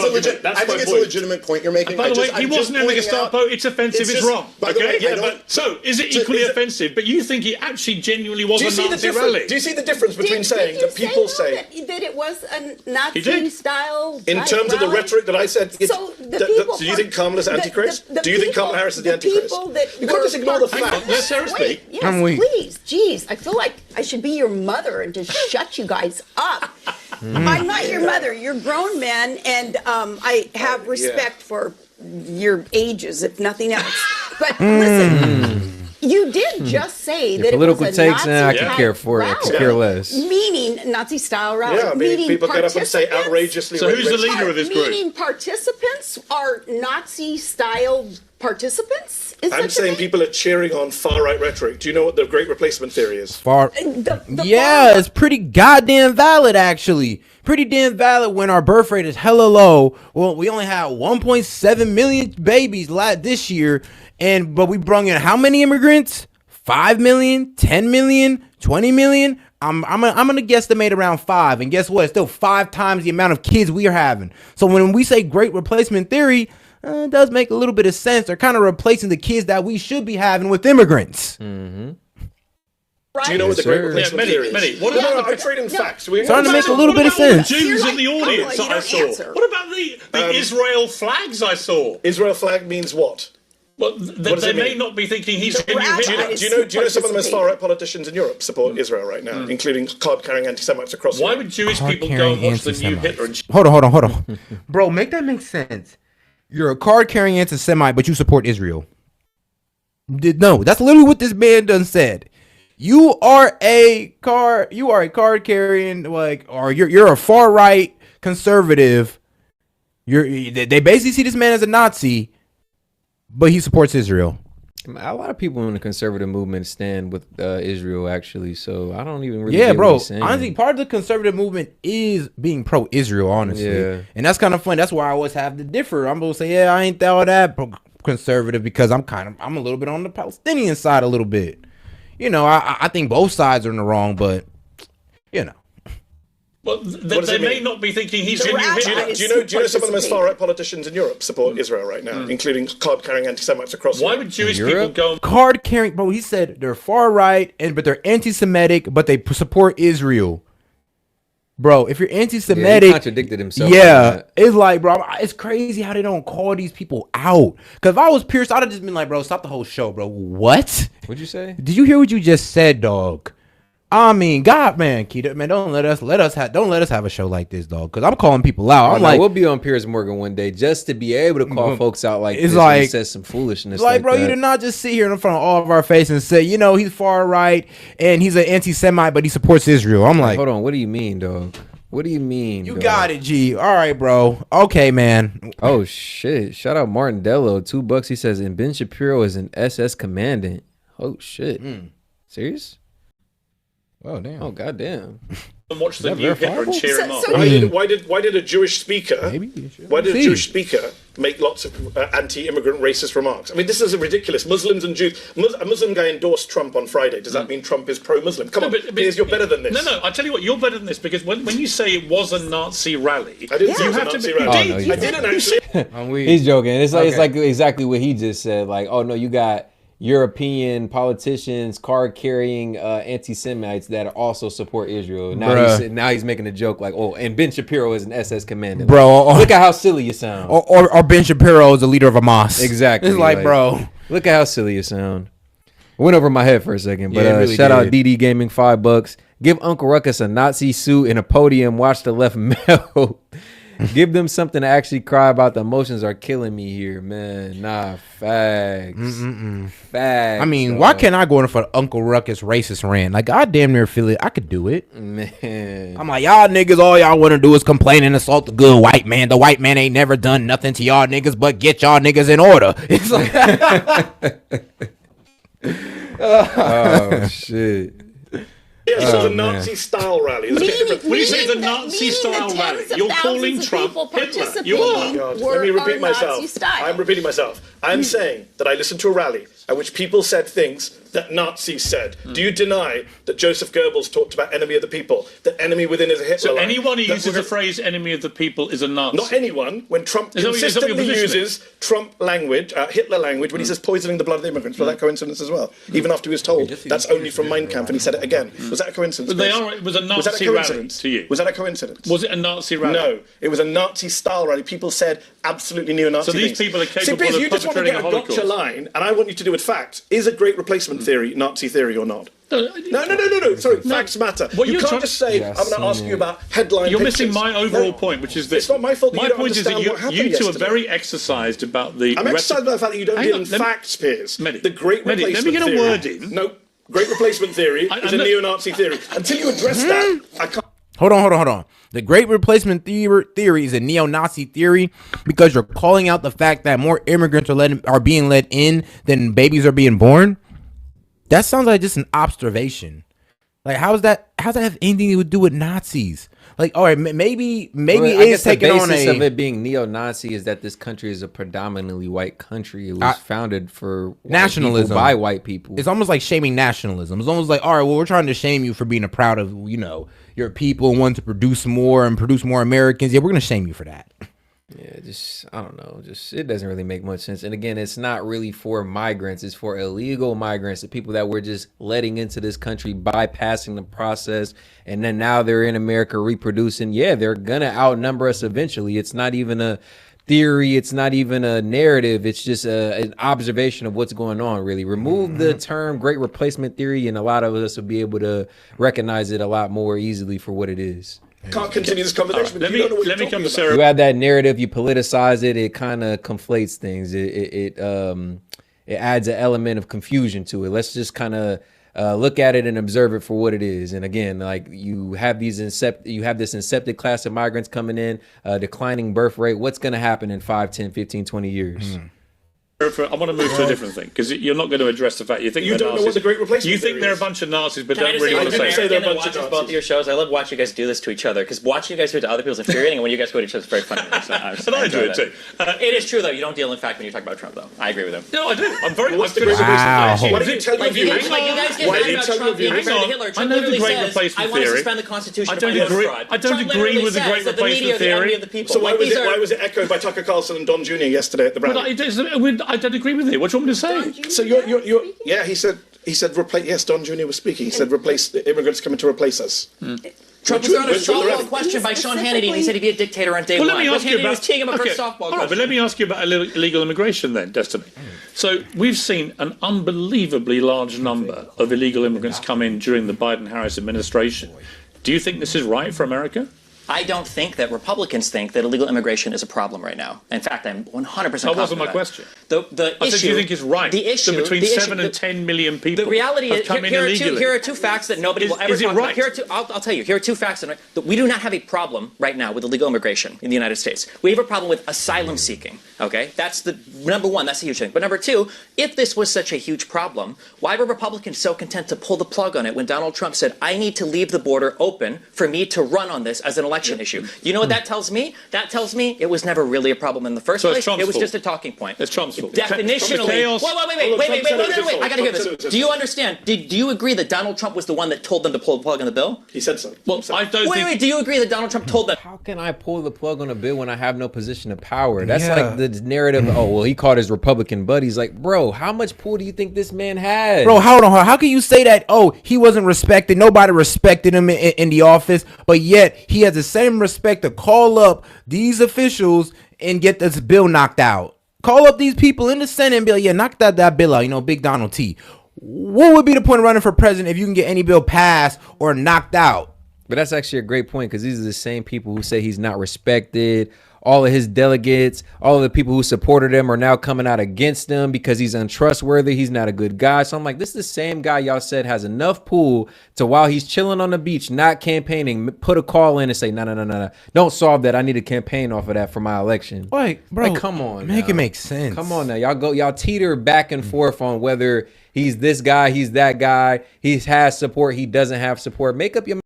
it's a legitimate point you're making. By the way, he wasn't in the Gestapo. It's offensive. It's wrong. Okay. Yeah. But so is it equally offensive? But you think he actually genuinely was a Nazi rally? Do you see the difference between saying that people say that it was a Nazi style in terms of the rhetoric that I said? So do you think Kamala's Antichrist? Do you think Kamala Harris is the Antichrist? You can't just ignore the fact. Let's seriously. Yes, please. Jeez, I feel like I should be your mother and just shut you guys up. I'm not your mother. You're grown men, and I have respect for your ages, if nothing else. But listen, you did just say that political it was a takes, Nazi I can care for it. I can care less. Meaning Nazi-style rally. Yeah, meaning people get up and say outrageously. So who's the leader of this group? Meaning participants are Nazi-style participants? I'm saying people are cheering on far-right rhetoric. Do you know what the Great Replacement Theory is? It's pretty goddamn valid, actually. Pretty damn valid when our birth rate is hella low. Well, we only had 1.7 million babies this year, but we brought in how many immigrants? 5 million, 10 million, 20 million? I'm gonna guesstimate around 5, and guess what? It's still 5 times the amount of kids we are having. So when we say Great Replacement Theory, it does make a little bit of sense. They're kind of replacing the kids that we should be having with immigrants. Do you know what the Great Replacement Theory is? I trade in facts. Starting to make a little bit of sense. Jews in the audience I saw. What about the Israel flags I saw? Israel flag means what? Well, they may not be thinking he's genuine. Do you know some of the most far-right politicians in Europe support Israel right now, including card-carrying anti-Semites across Europe? Why would Jewish people go and watch the new Hitler? Hold on. Bro, make that make sense. You're a card-carrying anti-Semite, but you support Israel. No, that's literally what this man done said. You are a card carrying, or you're a far right conservative. They basically see this man as a Nazi, but he supports Israel. A lot of people in the conservative movement stand with Israel, actually. So I don't even really. Yeah, bro. Honestly, part of the conservative movement is being pro-Israel, honestly, and that's kind of fun. That's why I always have to differ. I'm gonna say, I ain't that conservative because I'm a little bit on the Palestinian side a little bit. I think both sides are in the wrong, but Well, they may not be thinking he's genuine. Do you know some of the most far-right politicians in Europe support Israel right now, including card-carrying anti-Semites across Europe? Why would Jewish people go card-carrying? Bro, he said they're far right, but they're anti-Semitic, but they support Israel. Bro, if you're anti-Semitic, he contradicted himself. Yeah, it's like, bro, it's crazy how they don't call these people out. Because if I was Piers, I'd have just been like, bro, stop the whole show, bro. What? What'd you say? Did you hear what you just said, dog? I mean, God, man, Keita, man, don't let us have a show like this, dog. Because I'm calling people out. We'll be on Piers Morgan one day just to be able to call folks out like it's this. Like he says some foolishness. Like, bro, you did not just sit here in front of all of our faces and say, he's far right and he's an anti-Semite, but he supports Israel. I'm like, hold on, what do you mean, dog? What do you mean? You got it, G. All right, bro. Okay, man. Oh shit! Shout out Martin Dello, $2. He says, and Ben Shapiro is an SS commandant. Oh shit! Serious? Oh damn! Oh goddamn! And watch the new Hitler and cheer him up. Why did a Jewish speaker? Why did a Jewish speaker make lots of anti-immigrant racist remarks? I mean, this is ridiculous. Muslims and Jews. A Muslim guy endorsed Trump on Friday. Does that mean Trump is pro-Muslim? Come on, Piers, you're better than this. No. I tell you what, you're better than this because when you say it was a Nazi rally, I didn't say it was a Nazi rally. I didn't actually. He's joking. It's like exactly what he just said. Like, oh no, you got European politicians, card-carrying anti-Semites that also support Israel. Now he's making a joke like, oh, and Ben Shapiro is an SS commander. Bro, look at how silly you sound. Or Ben Shapiro is a leader of Hamas. Exactly. It's like, bro, look at how silly you sound. Went over my head for a second, but really shout out DD Gaming, $5. Give Uncle Ruckus a Nazi suit and a podium. Watch the left melt. Give them something to actually cry about. The emotions are killing me here, man. Nah, facts. Facts. I mean, why can't I go in for Uncle Ruckus racist rant? Like, I damn near feel it. I could do it. Man. I'm like, y'all niggas, all y'all want to do is complain and assault the good white man. The white man ain't never done nothing to y'all niggas but get y'all niggas in order. It's like... oh, shit. Yeah, this is a Nazi-style rally. When you say the Nazi-style rally, you're calling Trump Hitler. Let me repeat myself. I'm repeating myself. I'm saying that I listened to a rally at which people said things that Nazis said. Do you deny that Joseph Goebbels talked about enemy of the people? That enemy within is a Hitler So line? anyone who uses the phrase enemy of the people is a Nazi? Not anyone. When Trump consistently uses Trump language, Hitler language, when he says poisoning the blood of the immigrants, was that coincidence as well? Even after he was told that's only from Mein Kampf and he said it again. Was that a coincidence? It was a Nazi rally to you. Was that a coincidence? Was it a Nazi rally? No. It was a Nazi-style rally. People said absolutely neo-Nazi things. So these people are capable Piers, of you just want to get a gotcha line, and I want you to do with facts. Is a great replacement theory Nazi theory or not? No. Sorry, facts matter. You can't just say, I'm going to ask you about headline You're pictures. missing my overall point, which is this. It's not my fault that my you don't point is that understand you two are yesterday. very exercised about the... I'm exercised about the fact that you don't deal in facts, Piers. The great replacement let me get a word in. No, great replacement theory is a neo-Nazi theory. Until you address that, I can't... Hold on. The great replacement theory is a neo-Nazi theory because you're calling out the fact that more immigrants are being let in than babies are being born. That sounds like just an observation. Like, how does that have anything to do with Nazis? Like, all right, maybe it is taking on a... The basis of it being neo-Nazi is that this country is a predominantly white country. It was founded for nationalism by white people. It's almost like shaming nationalism. It's almost like, all right, well, we're trying to shame you for being proud of, your people and wanting to produce more Americans. Yeah, we're going to shame you for that. Yeah, just I don't know. Just it doesn't really make much sense. And again, it's not really for migrants. It's for illegal migrants, the people that we're just letting into this country, bypassing the process, and then now they're in America reproducing. Yeah, they're gonna outnumber us eventually. It's not even a theory. It's not even a narrative. It's just an observation of what's going on. Really, remove the term "great replacement theory," and a lot of us will be able to recognize it a lot more easily for what it is. Can't continue this conversation. Let me come to Sarah. You add that narrative, you politicize it, it kind of conflates things. It adds an element of confusion to it. Let's just kind of look at it and observe it for what it is. And again, like you have this incepted class of migrants coming in, declining birth rate. What's going to happen in 5, 10, 15, 20 years? I want to move to a different thing because you're not going to address the fact you think you don't know what the great replacement. You think they're a bunch of Nazis, but don't really want to say they're a bunch of Nazis. Both of your shows, I love watching you guys do this to each other because watching you guys do it to other people is infuriating, and when you guys go to each other, it's very funny. So and I enjoy it too. It is true though. You don't deal in fact when you talk about Trump though. I agree with him. No, I do. I'm very. What's the great replacement? Why did you tell your viewers? Like you guys get mad about Trump being compared to Hitler. Trump literally says, "I want to suspend the Constitution." I don't agree with the great replacement theory. So why was it echoed by Tucker Carlson and Don Jr. yesterday at the rally? I don't agree with it. What do you want me to say? So you're yeah. He said replace. Yes, Don Jr. was speaking. He said replace the immigrants coming to replace us. Trump was on a softball question by Sean Hannity, and he said he'd be a dictator on day one. Let me ask you about. Was teeing him up for a softball question. Right, but let me ask you about illegal immigration then, Destiny. So we've seen an unbelievably large number of illegal immigrants come in during the Biden-Harris administration. Do you think this is right for America? I don't think that Republicans think that illegal immigration is a problem right now. In fact, I'm 100% That wasn't my question. I said, do you think it's right that between 7 and 10 million people the reality have is, come in illegally? Here are two facts that nobody will ever talk right? about. I'll tell you, here are two facts that we do not have a problem right now with illegal immigration in the United States. We have a problem with asylum seeking, okay? That's the number one, that's a huge thing. But number two, if this was such a huge problem, why were Republicans so content to pull the plug on it when Donald Trump said, I need to leave the border open for me to run on this as an election issue? You know what that tells me? That tells me it was never really a problem in the first place. It was just a talking point. It's Trump's fault. Definitionally. Wait. I gotta hear this. Do you understand? Do you agree that Donald Trump was the one that told them to pull the plug on the bill? He said so. Well, I don't think... Wait. Do you agree that Donald Trump told them? How can I pull the plug on a bill when I have no position of power? That's like the narrative. Oh, well, he called his Republican buddies. Like, bro, how much pull do you think this man had? Bro, hold on. How can you say that? Oh, he wasn't respected. Nobody respected him in the office, but yet he has the same respect to call up these officials and get this bill knocked out. Call up these people in the Senate and be like, yeah, knock that bill out, Big Donald T. What would be the point of running for president if you can get any bill passed or knocked out? But that's actually a great point because these are the same people who say he's not respected. All of his delegates, all of the people who supported him are now coming out against him because he's untrustworthy. He's not a good guy. So I'm like, this is the same guy y'all said has enough pull to, while he's chilling on the beach, not campaigning, put a call in and say, no. Don't solve that. I need a campaign off of that for my election. Like, bro, come on. Make it make sense. Come on now. Y'all teeter back and forth on whether he's this guy, he's that guy, he has support, he doesn't have support. Make up your